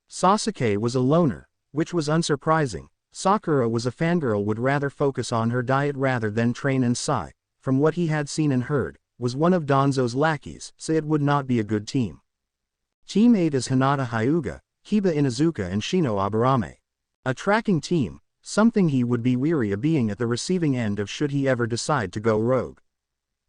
Speaker 1: Sasuke was a loner, which was unsurprising. Sakura was a fangirl, would rather focus on her diet rather than train, and Sai, from what he had seen and heard, was one of Danzo's lackeys, so it would not be a good team. Team 8 is Hinata Hyuga, Kiba Inuzuka and Shino Aburame. A tracking team, something he would be weary of being at the receiving end of should he ever decide to go rogue.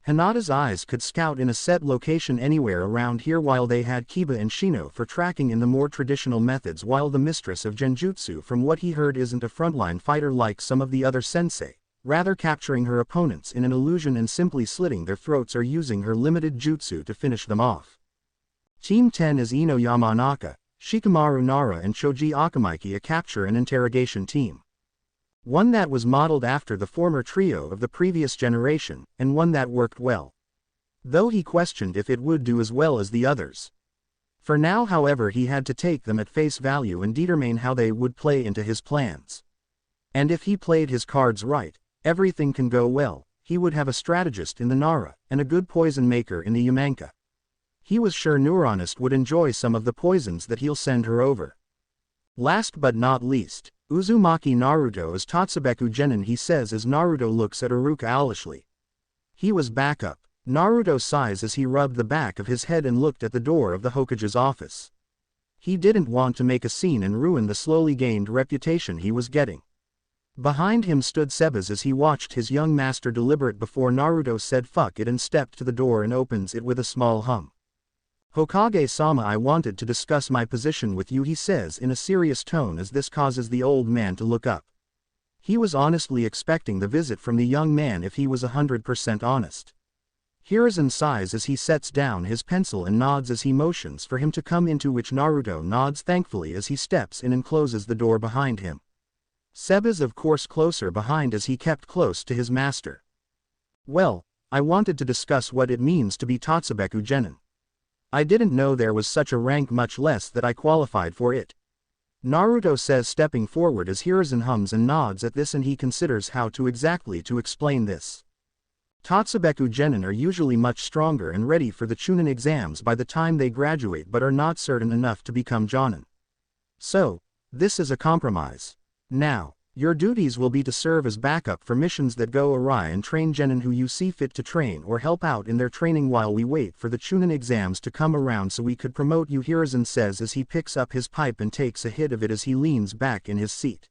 Speaker 1: Hinata's eyes could scout in a set location anywhere around here, while they had Kiba and Shino for tracking in the more traditional methods, while the mistress of Genjutsu, from what he heard, isn't a frontline fighter like some of the other sensei, rather capturing her opponents in an illusion and simply slitting their throats or using her limited jutsu to finish them off. Team 10 is Ino Yamanaka, Shikamaru Nara and Choji Akamaki, a capture and interrogation team. One that was modeled after the former trio of the previous generation, and one that worked well. Though he questioned if it would do as well as the others. For now, however, he had to take them at face value and determine how they would play into his plans. And if he played his cards right, everything can go well. He would have a strategist in the Nara, and a good poison maker in the Yamanka. He was sure Neuronist would enjoy some of the poisons that he'll send her over. Last but not least, Uzumaki Naruto is Tatsubeku Genin, he says as Naruto looks at Iruka owlishly. He was back up. Naruto sighs as he rubbed the back of his head and looked at the door of the Hokage's office. He didn't want to make a scene and ruin the slowly gained reputation he was getting. Behind him stood Sebas as he watched his young master deliberate before Naruto said fuck it and stepped to the door and opens it with a small hum. "Hokage-sama, I wanted to discuss my position with you," he says in a serious tone as this causes the old man to look up. He was honestly expecting the visit from the young man if he was 100% honest. Hiruzen sighs as he sets down his pencil and nods as he motions for him to come, into which Naruto nods thankfully as he steps in and closes the door behind him. Sebas of course closer behind as he kept close to his master. "Well, I wanted to discuss what it means to be Tatsubeku Genin. I didn't know there was such a rank, much less that I qualified for it," Naruto says, stepping forward as Hiruzen hums and nods at this, and he considers how to exactly to explain this. Tatsubeku Genin are usually much stronger and ready for the Chunin exams by the time they graduate, but are not certain enough to become Jonin. So, this is a compromise. Now, your duties will be to serve as backup for missions that go awry and train Genin who you see fit to train or help out in their training while we wait for the Chunin exams to come around so we could promote you, Hiruzen says as he picks up his pipe and takes a hit of it as he leans back in his seat.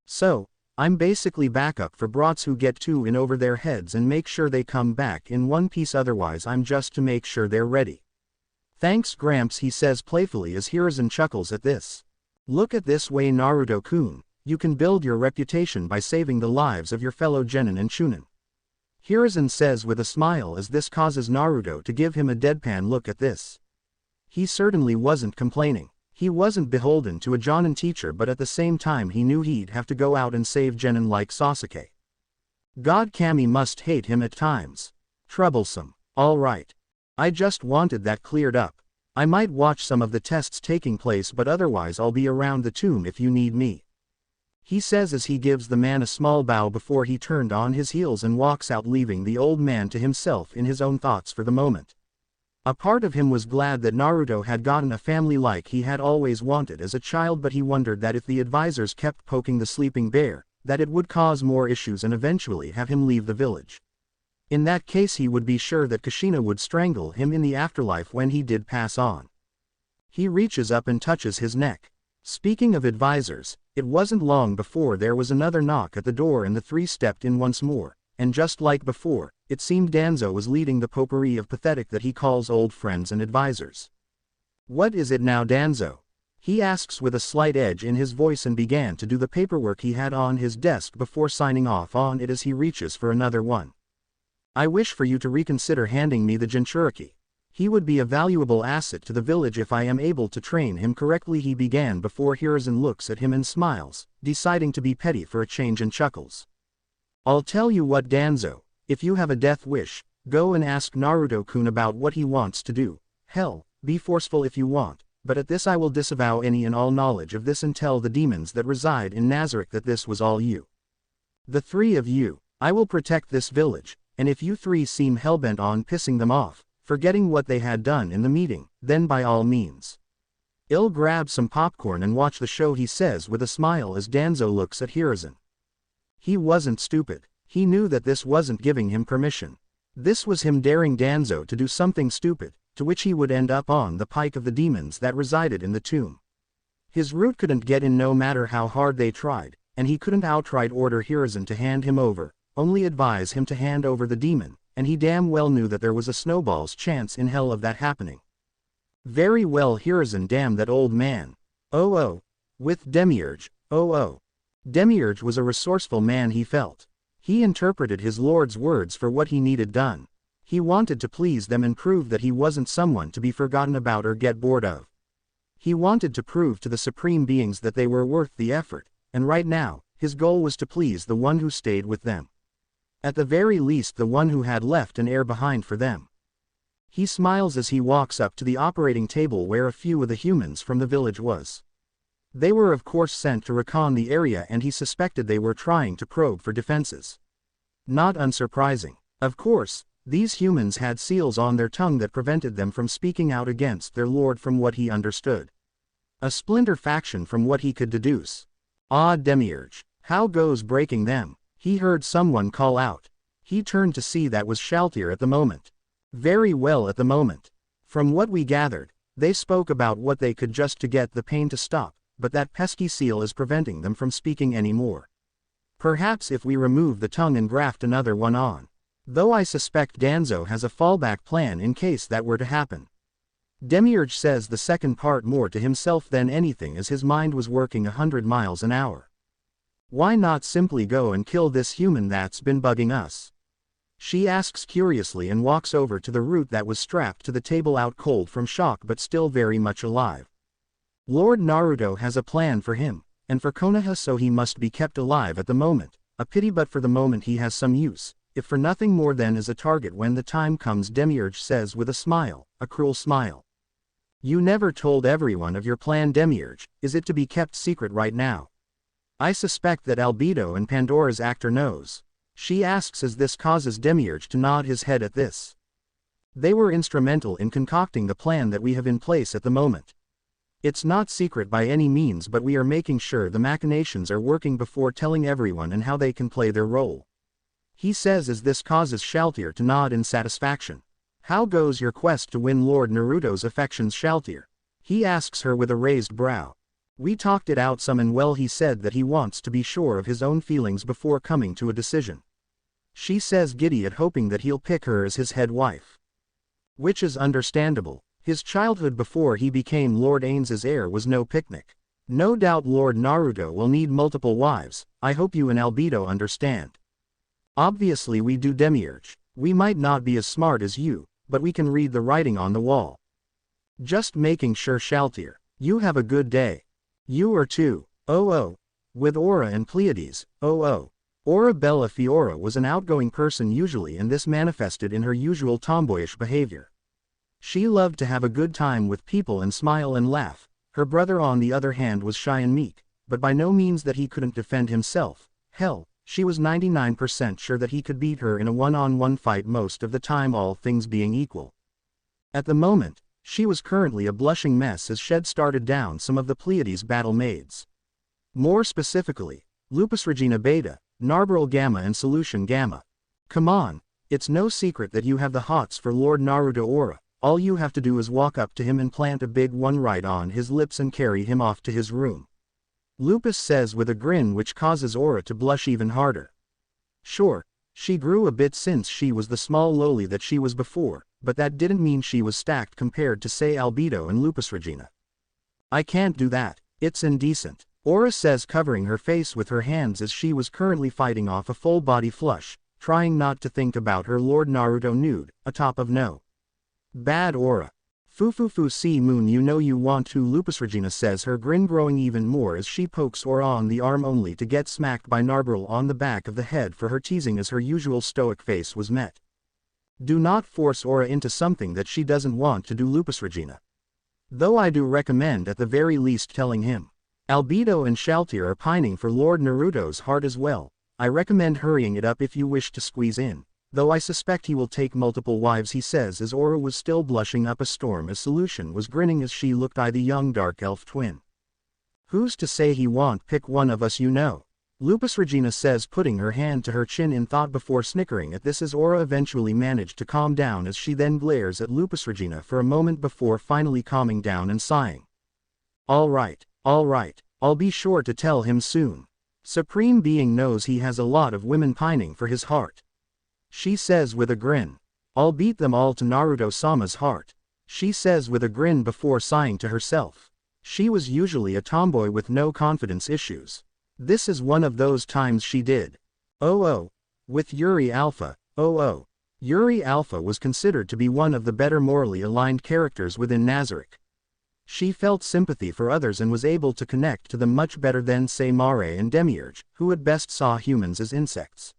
Speaker 1: "So, I'm basically backup for brats who get two in over their heads and make sure they come back in one piece, otherwise I'm just to make sure they're ready." "Thanks, Gramps," he says playfully as Hiruzen chuckles at this. "Look at this way, Naruto-kun. You can build your reputation by saving the lives of your fellow Genin and Chunin," Hiruzen says with a smile as this causes Naruto to give him a deadpan look at this. He certainly wasn't complaining. He wasn't beholden to a Jonin teacher, but at the same time he knew he'd have to go out and save Genin like Sasuke. God, Kami must hate him at times. Troublesome. All right. I just wanted that cleared up. I might watch some of the tests taking place, but otherwise I'll be around the tomb if you need me. he says as he gives the man a small bow before he turned on his heels and walks out, leaving the old man to himself in his own thoughts for the moment. A part of him was glad that Naruto had gotten a family like he had always wanted as a child, but he wondered that if the advisors kept poking the sleeping bear, that it would cause more issues and eventually have him leave the village. In that case he would be sure that Kushina would strangle him in the afterlife when he did pass on. He reaches up and touches his neck. Speaking of advisors, it wasn't long before there was another knock at the door and the three stepped in once more, and just like before, it seemed Danzo was leading the potpourri of pathetic that he calls old friends and advisors. "What is it now, Danzo?" he asks with a slight edge in his voice and began to do the paperwork he had on his desk before signing off on it as he reaches for another one. "I wish for you to reconsider handing me the Jinchuriki. He would be a valuable asset to the village if I am able to train him correctly," he began before Hiruzen looks at him and smiles, deciding to be petty for a change, and chuckles. "I'll tell you what, Danzo, if you have a death wish, go and ask Naruto-kun about what he wants to do. Hell, be forceful if you want, but at this I will disavow any and all knowledge of this and tell the demons that reside in Nazarick that this was all you. The three of you, I will protect this village, and if you three seem hellbent on pissing them off, forgetting what they had done in the meeting, then by all means, I'll grab some popcorn and watch the show," he says with a smile as Danzo looks at Hiruzen. He wasn't stupid. He knew that this wasn't giving him permission. This was him daring Danzo to do something stupid, to which he would end up on the pike of the demons that resided in the tomb. His route couldn't get in no matter how hard they tried, and he couldn't outright order Hiruzen to hand him over, only advise him to hand over the demon, and he damn well knew that there was a snowball's chance in hell of that happening. "Very well, Hiruzen, damn that old man. Oh. With Demiurge, oh. Demiurge was a resourceful man, he felt. He interpreted his lord's words for what he needed done. He wanted to please them and prove that he wasn't someone to be forgotten about or get bored of. He wanted to prove to the supreme beings that they were worth the effort, and right now, his goal was to please the one who stayed with them. At the very least the one who had left an heir behind for them." He smiles as he walks up to the operating table where a few of the humans from the village was. They were of course sent to recon the area, and he suspected they were trying to probe for defenses. Not unsurprising. Of course, these humans had seals on their tongue that prevented them from speaking out against their lord from what he understood. A splinter faction from what he could deduce. "Ah, Demiurge, how goes breaking them?" he heard someone call out. He turned to see that was Shaltir at the moment. "Very well at the moment. From what we gathered, they spoke about what they could just to get the pain to stop, but that pesky seal is preventing them from speaking anymore. Perhaps if we remove the tongue and graft another one on. Though I suspect Danzo has a fallback plan in case that were to happen." Demiurge says the second part more to himself than anything as his mind was working 100 miles an hour. "Why not simply go and kill this human that's been bugging us?" she asks curiously and walks over to the root that was strapped to the table, out cold from shock but still very much alive. Lord Naruto has a plan for him, and for Konoha, so he must be kept alive at the moment. A pity, but for the moment he has some use, if for nothing more than as a target when the time comes, Demiurge says with a smile, a cruel smile. "You never told everyone of your plan, Demiurge. Is it to be kept secret right now?" "I suspect that Albedo and Pandora's actor knows," she asks as this causes Demiurge to nod his head at this. "They were instrumental in concocting the plan that we have in place at the moment. It's not secret by any means, but we are making sure the machinations are working before telling everyone and how they can play their role," he says as this causes Shaltir to nod in satisfaction. "How goes your quest to win Lord Naruto's affections, Shaltir?" he asks her with a raised brow. "We talked it out some, and well, he said that he wants to be sure of his own feelings before coming to a decision," she says, giddy at hoping that he'll pick her as his head wife. Which is understandable. His childhood before he became Lord Ainz's heir was no picnic. No doubt Lord Naruto will need multiple wives. I hope you and Albedo understand. Obviously we do, Demiurge. We might not be as smart as you, but we can read the writing on the wall. Just making sure, Shaltir. You have a good day. You are too. Oh. With Aura and Pleiades, oh. Aura Bella Fiora was an outgoing person usually, and this manifested in her usual tomboyish behavior. She loved to have a good time with people and smile and laugh. Her brother on the other hand was shy and meek, but by no means that he couldn't defend himself. Hell, she was 99% sure that he could beat her in a one-on-one fight most of the time, all things being equal. At the moment, she was currently a blushing mess as Shed started down some of the Pleiades battle maids. More specifically, Lupus Regina Beta, Narberyl Gamma and Solution Gamma. Come on, it's no secret that you have the hots for Lord Naruto Aura. All you have to do is walk up to him and plant a big one right on his lips and carry him off to his room. Lupus says with a grin which causes Aura to blush even harder. Sure, she grew a bit since she was the small lowly that she was before, but that didn't mean she was stacked compared to say Albedo and Lupus Regina. I can't do that, it's indecent, Aura says, covering her face with her hands as she was currently fighting off a full body flush, trying not to think about her Lord Naruto nude, atop of no. Bad Aura. Fufufu see moon, you know you want to, Lupus Regina says, her grin growing even more as she pokes Aura on the arm only to get smacked by Narberyl on the back of the head for her teasing as her usual stoic face was met. Do not force Aura into something that she doesn't want to do, Lupus Regina. Though I do recommend at the very least telling him. Albedo and Shaltier are pining for Lord Naruto's heart as well. I recommend hurrying it up if you wish to squeeze in. Though I suspect he will take multiple wives, he says as Aura was still blushing up a storm as Solution was grinning as she looked at the young dark elf twin. Who's to say he won't pick one of us, you know? Lupus Regina says, putting her hand to her chin in thought before snickering at this as Aura eventually managed to calm down as she then glares at Lupus Regina for a moment before finally calming down and sighing. All right, I'll be sure to tell him soon. Supreme Being knows he has a lot of women pining for his heart. She says with a grin. I'll beat them all to Naruto-sama's heart. She says with a grin before sighing to herself. She was usually a tomboy with no confidence issues. This is one of those times she did. Oh, with Yuri Alpha, Yuri Alpha was considered to be one of the better morally aligned characters within Nazarick. She felt sympathy for others and was able to connect to them much better than say Mare and Demiurge, who at best saw humans as insects.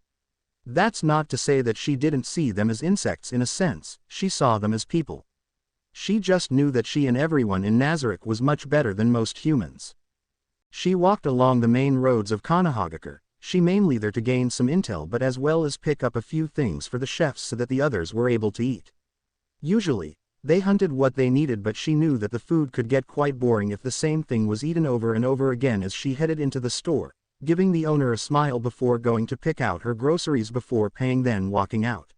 Speaker 1: That's not to say that she didn't see them as insects in a sense, she saw them as people. She just knew that she and everyone in Nazarick was much better than most humans. She walked along the main roads of Konohagakure, she mainly there to gain some intel but as well as pick up a few things for the chefs so that the others were able to eat. Usually, they hunted what they needed, but she knew that the food could get quite boring if the same thing was eaten over and over again as she headed into the store, giving the owner a smile before going to pick out her groceries before paying then walking out.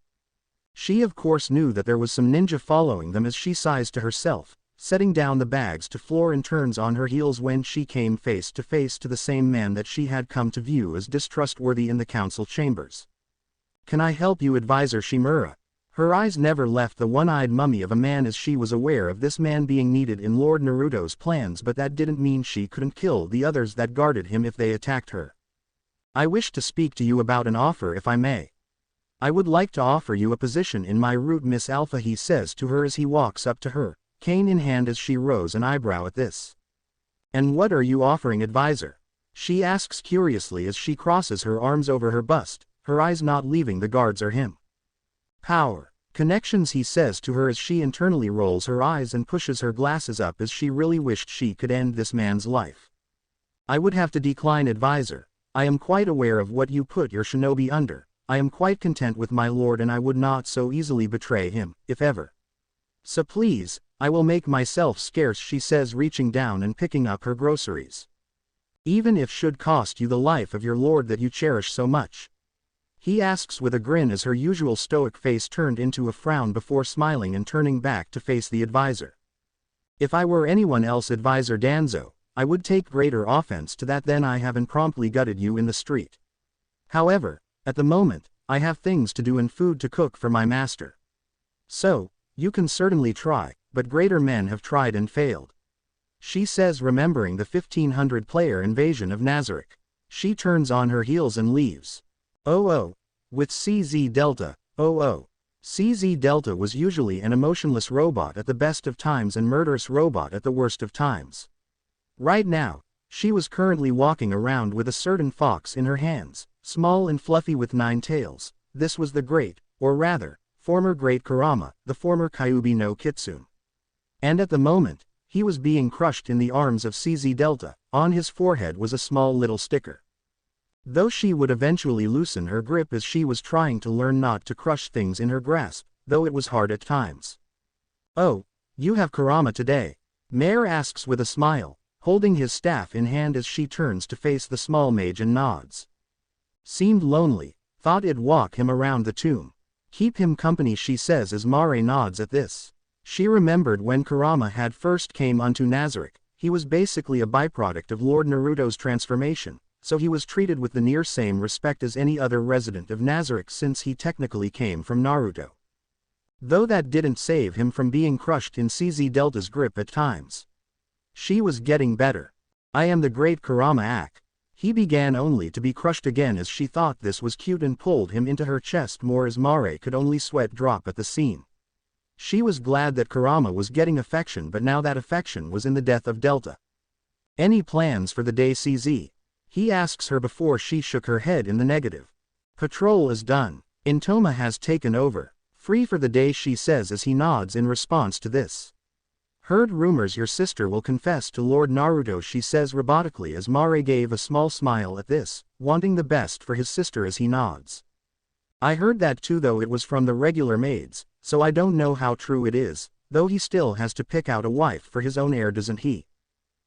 Speaker 1: She of course knew that there was some ninja following them as she sighs to herself, setting down the bags to floor and turns on her heels when she came face to the same man that she had come to view as distrustworthy in the council chambers. Can I help you, Advisor Shimura? Her eyes never left the one-eyed mummy of a man as she was aware of this man being needed in Lord Naruto's plans, but that didn't mean she couldn't kill the others that guarded him if they attacked her. I wish to speak to you about an offer, if I may. I would like to offer you a position in my route, Miss Alpha, he says to her as he walks up to her, cane in hand, as she rose an eyebrow at this. And what are you offering, Advisor? She asks curiously as she crosses her arms over her bust, her eyes not leaving the guards or him. Power. Connections, he says to her as she internally rolls her eyes and pushes her glasses up as she really wished she could end this man's life. I would have to decline, Advisor. I am quite aware of what you put your shinobi under. I am quite content with my lord and I would not so easily betray him, if ever. So please, I will make myself scarce, she says, reaching down and picking up her groceries. Even if should cost you the life of your lord that you cherish so much. He asks with a grin as her usual stoic face turned into a frown before smiling and turning back to face the advisor. If I were anyone else, Advisor Danzo, I would take greater offense to that than I have and promptly gutted you in the street. However, at the moment, I have things to do and food to cook for my master. So, you can certainly try, but greater men have tried and failed. She says, remembering the 1500 player invasion of Nazarick. She turns on her heels and leaves. With CZ Delta, CZ Delta was usually an emotionless robot at the best of times and murderous robot at the worst of times. Right now, she was currently walking around with a certain fox in her hands, small and fluffy with 9 tails. This was the great, or rather, former great Kurama, the former Kyuubi no Kitsune. And at the moment, He was being crushed in the arms of CZ Delta. On his forehead was a small little sticker. Though she would eventually loosen her grip as she was trying to learn not to crush things in her grasp, though it was hard at times. "Oh, you have kurama today?" Mayor asks with a smile, holding his staff in hand as she turns to face the small mage and nods. "Seemed lonely, thought it'd walk him around the tomb. Keep him company," she says as Mare nods at this. She remembered when Kurama had first came unto Nazarick, he was basically a byproduct of Lord Naruto's transformation, so he was treated with the near same respect as any other resident of Nazarick since he technically came from Naruto. Though that didn't save him from being crushed in CZ Delta's grip at times. She was getting better. "I am the great Kurama Ak." He began only to be crushed again as she thought this was cute and pulled him into her chest more as Mare could only sweat drop at the scene. She was glad that Kurama was getting affection, but now that affection was in the death of Delta. "Any plans for the day, CZ?" he asks her before she shook her head in the negative. "Patrol is done. Intoma has taken over. Free for the day," she says as he nods in response to this. "Heard rumors your sister will confess to Lord Naruto," she says robotically as Mare gave a small smile at this, wanting the best for his sister as he nods. "I heard that too, though it was from the regular maids, so I don't know how true it is, though he still has to pick out a wife for his own heir, doesn't he?"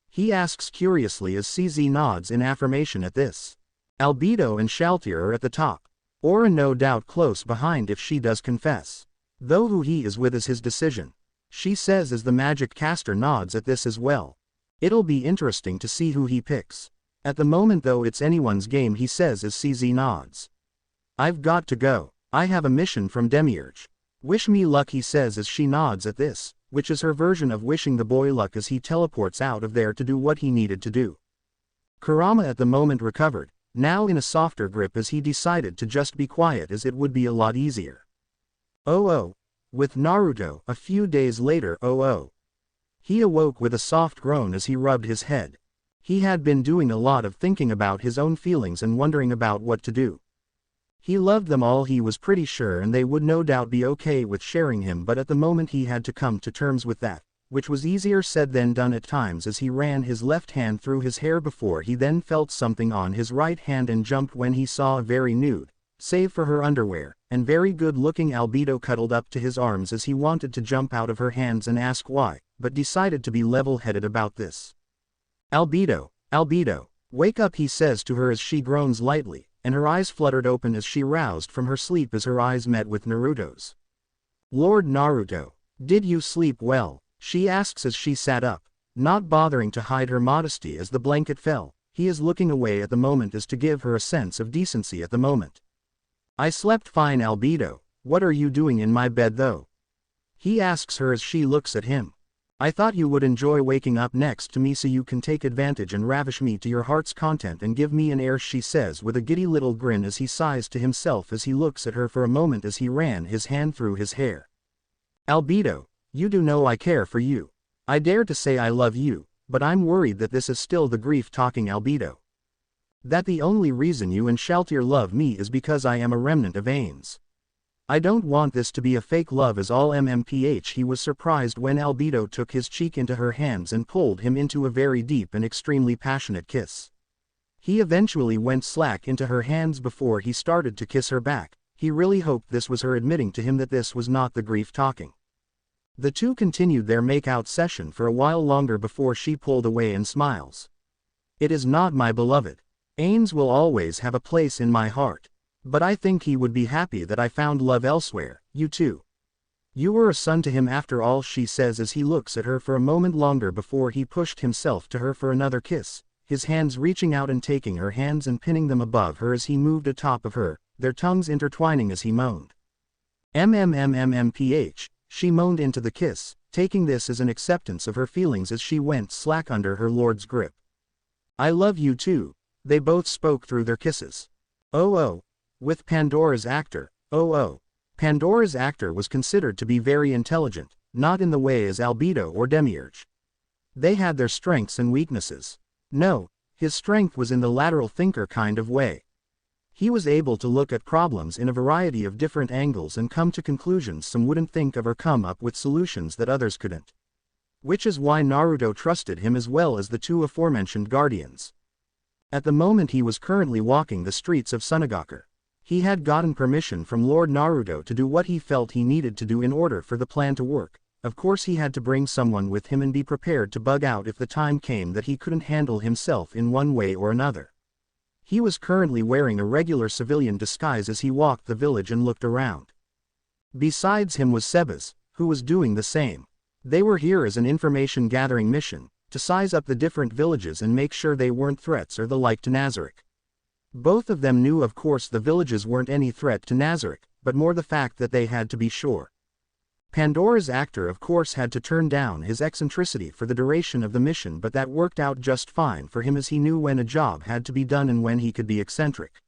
Speaker 1: He asks curiously as CZ nods in affirmation at this. Albedo and Shaltier are at the top. Aura no doubt close behind if she does confess. Though who he is with is his decision. She says as the magic caster nods at this as well. "It'll be interesting to see who he picks. At the moment though it's anyone's game," he says as CZ nods. "I've got to go. I have a mission from Demiurge. Wish me luck," he says as she nods at this, which is her version of wishing the boy luck as he teleports out of there to do what he needed to do. Kurama at the moment recovered, now in a softer grip as he decided to just be quiet as it would be a lot easier. Oh. With Naruto, a few days later. He awoke with a soft groan as he rubbed his head. He had been doing a lot of thinking about his own feelings and wondering about what to do. He loved them all, he was pretty sure, and they would no doubt be okay with sharing him, but at the moment he had to come to terms with that, which was easier said than done at times as he ran his left hand through his hair before he then felt something on his right hand and jumped when he saw a very nude, save for her underwear, and very good-looking Albedo cuddled up to his arms as he wanted to jump out of her hands and ask why, but decided to be level-headed about this. Albedo, wake up," he says to her as she groans lightly, and her eyes fluttered open as she roused from her sleep as her eyes met with Naruto's. "Lord Naruto, did you sleep well?" she asks as she sat up, not bothering to hide her modesty as the blanket fell. He is looking away at the moment as to give her a sense of decency at the moment. "I slept fine, Albedo. What are you doing in my bed though?" he asks her as she looks at him. "I thought you would enjoy waking up next to me so you can take advantage and ravish me to your heart's content and give me an heir," she says with a giddy little grin as he sighs to himself as he looks at her for a moment as he ran his hand through his hair. "Albedo, you do know I care for you. I dare to say I love you, but I'm worried that this is still the grief talking, Albedo. That the only reason you and Shaltier love me is because I am a remnant of Ainz. I don't want this to be a fake love as all MMPH." He was surprised when Albedo took his cheek into her hands and pulled him into a very deep and extremely passionate kiss. He eventually went slack into her hands before he started to kiss her back. He really hoped this was her admitting to him that this was not the grief talking. The two continued their make-out session for a while longer before she pulled away and smiles. "It is not, my beloved. Ainz will always have a place in my heart. But I think he would be happy that I found love elsewhere, you too. You were a son to him after all," she says as he looks at her for a moment longer before he pushed himself to her for another kiss, his hands reaching out and taking her hands and pinning them above her as he moved atop of her, their tongues intertwining as he moaned. "MMMMMPH, she moaned into the kiss, taking this as an acceptance of her feelings as she went slack under her lord's grip. "I love you too," they both spoke through their kisses. With Pandora's actor. Pandora's actor was considered to be very intelligent, not in the way as Albedo or Demiurge. They had their strengths and weaknesses. No, his strength was in the lateral thinker kind of way. He was able to look at problems in a variety of different angles and come to conclusions some wouldn't think of or come up with solutions that others couldn't. Which is why Naruto trusted him as well as the two aforementioned guardians. At the moment he was currently walking the streets of Sunagaku. He had gotten permission from Lord Naruto to do what he felt he needed to do in order for the plan to work. Of course he had to bring someone with him and be prepared to bug out if the time came that he couldn't handle himself in one way or another. He was currently wearing a regular civilian disguise as he walked the village and looked around. Besides him was Sebas, who was doing the same. They were here as an information gathering mission, to size up the different villages and make sure they weren't threats or the like to Nazarick. Both of them knew of course the villages weren't any threat to Nazarick, but more the fact that they had to be sure. Pandora's actor of course had to turn down his eccentricity for the duration of the mission, but that worked out just fine for him as he knew when a job had to be done and when he could be eccentric.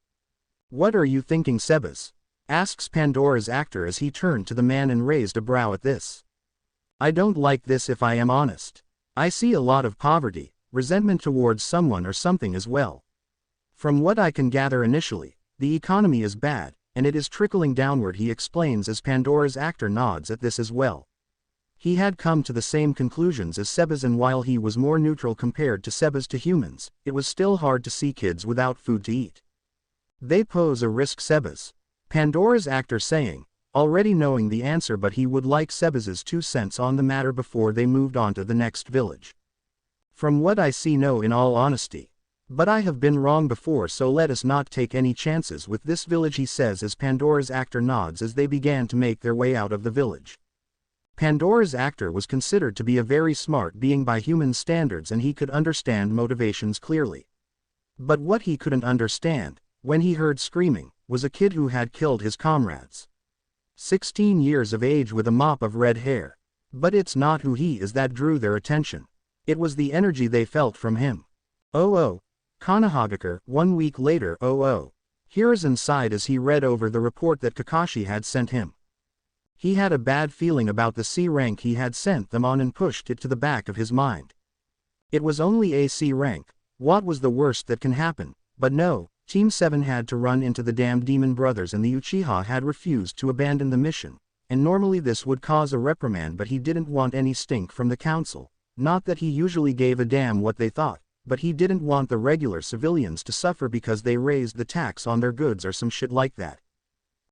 Speaker 1: "What are you thinking, Sebas?" asks Pandora's actor as he turned to the man and raised a brow at this. "I don't like this if I am honest. I see a lot of poverty, resentment towards someone or something as well. From what I can gather initially, the economy is bad, and it is trickling downward," he explains as Pandora's actor nods at this as well. He had come to the same conclusions as Sebas, and while he was more neutral compared to Sebas to humans, it was still hard to see kids without food to eat. "They pose a risk, Sebas," Pandora's actor saying, already knowing the answer, but he would like Sebas's 2 cents on the matter before they moved on to the next village. "From what I see, no, in all honesty. But I have been wrong before, so let us not take any chances with this village," he says as Pandora's actor nods as they began to make their way out of the village. Pandora's actor was considered to be a very smart being by human standards and he could understand motivations clearly. But what he couldn't understand, when he heard screaming, was a kid who had killed his comrades. 16 years of age with a mop of red hair. But it's not who he is that drew their attention. It was the energy they felt from him. "Oh, Konohagakure," 1 week later. Hiruzen sighed as he read over the report that Kakashi had sent him. He had a bad feeling about the C rank he had sent them on and pushed it to the back of his mind. It was only a C rank, what was the worst that can happen? But no, Team 7 had to run into the damned demon brothers and the Uchiha had refused to abandon the mission, and normally this would cause a reprimand, but he didn't want any stink from the council. Not that he usually gave a damn what they thought, but he didn't want the regular civilians to suffer because they raised the tax on their goods or some shit like that.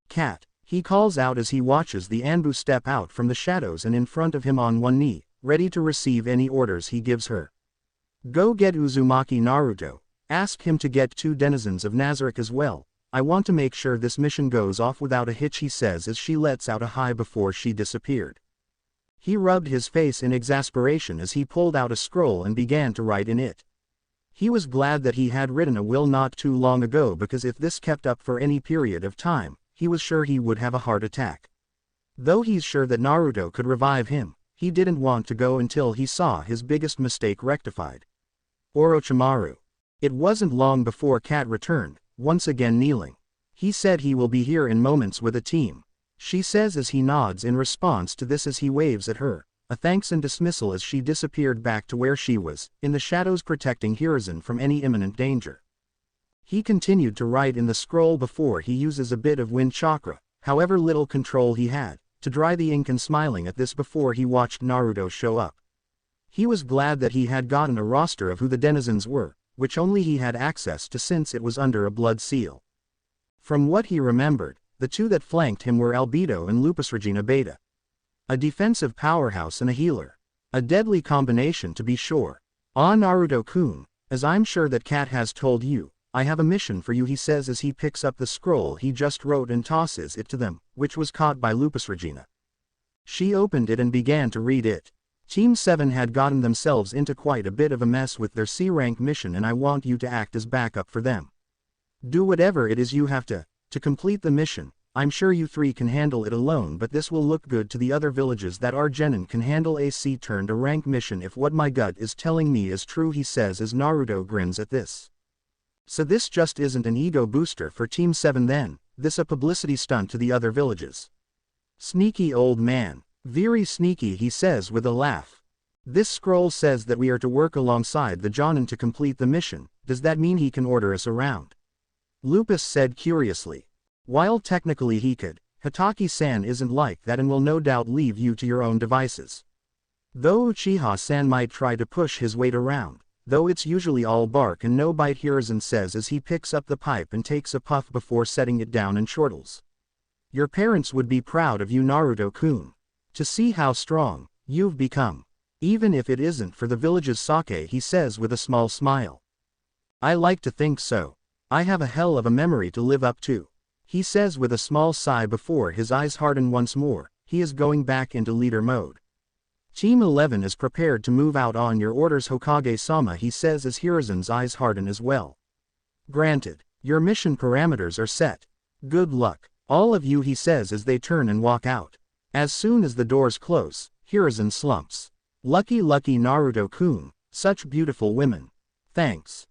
Speaker 1: "Cat," he calls out as he watches the Anbu step out from the shadows and in front of him on one knee, ready to receive any orders he gives her. "Go get Uzumaki Naruto. Ask him to get 2 denizens of Nazarick as well. I want to make sure this mission goes off without a hitch," he says as she lets out a sigh before she disappeared. He rubbed his face in exasperation as he pulled out a scroll and began to write in it. He was glad that he had written a will not too long ago, because if this kept up for any period of time, he was sure he would have a heart attack. Though he's sure that Naruto could revive him, he didn't want to go until he saw his biggest mistake rectified. Orochimaru. It wasn't long before Kat returned, once again kneeling. "He said he will be here in moments with a team," she says as he nods in response to this as he waves at her, a thanks and dismissal as she disappeared back to where she was, in the shadows protecting Hiruzen from any imminent danger. He continued to write in the scroll before he uses a bit of wind chakra, however little control he had, to dry the ink, and smiling at this before he watched Naruto show up. He was glad that he had gotten a roster of who the denizens were, which only he had access to since it was under a blood seal. From what he remembered, the 2 that flanked him were Albedo and Lupus Regina Beta. A defensive powerhouse and a healer. A deadly combination to be sure. "Ah, Naruto-kun, as I'm sure that Kat has told you, I have a mission for you," he says as he picks up the scroll he just wrote and tosses it to them, which was caught by Lupus Regina. She opened it and began to read it. "Team 7 had gotten themselves into quite a bit of a mess with their C-rank mission, and I want you to act as backup for them. Do whatever it is you have to complete the mission. I'm sure you 3 can handle it alone, but this will look good to the other villages that our genin can handle a C-turned-a-rank mission if what my gut is telling me is true," he says as Naruto grins at this. "So this just isn't an ego booster for Team 7 then, this a publicity stunt to the other villages?" "Sneaky old man. Very sneaky," he says with a laugh. "This scroll says that we are to work alongside the Jonin to complete the mission. Does that mean he can order us around?" Lupus said curiously. "While technically he could, Hatake-san isn't like that and will no doubt leave you to your own devices." Though Uchiha-san might try to push his weight around, though it's usually all bark and no bite, Hiruzen says as he picks up the pipe and takes a puff before setting it down and chortles. Your parents would be proud of you, Naruto-kun. To see how strong you've become. Even if it isn't for the village's sake, he says with a small smile. I like to think so. I have a hell of a memory to live up to. He says with a small sigh before his eyes harden once more. He is going back into leader mode. Team 11 is prepared to move out on your orders, Hokage-sama, he says as Hiruzen's eyes harden as well. Granted. Your mission parameters are set. Good luck, all of you, he says as they turn and walk out. As soon as the doors close, Hiruzen slumps. Lucky Naruto-kun, such beautiful women. Thanks.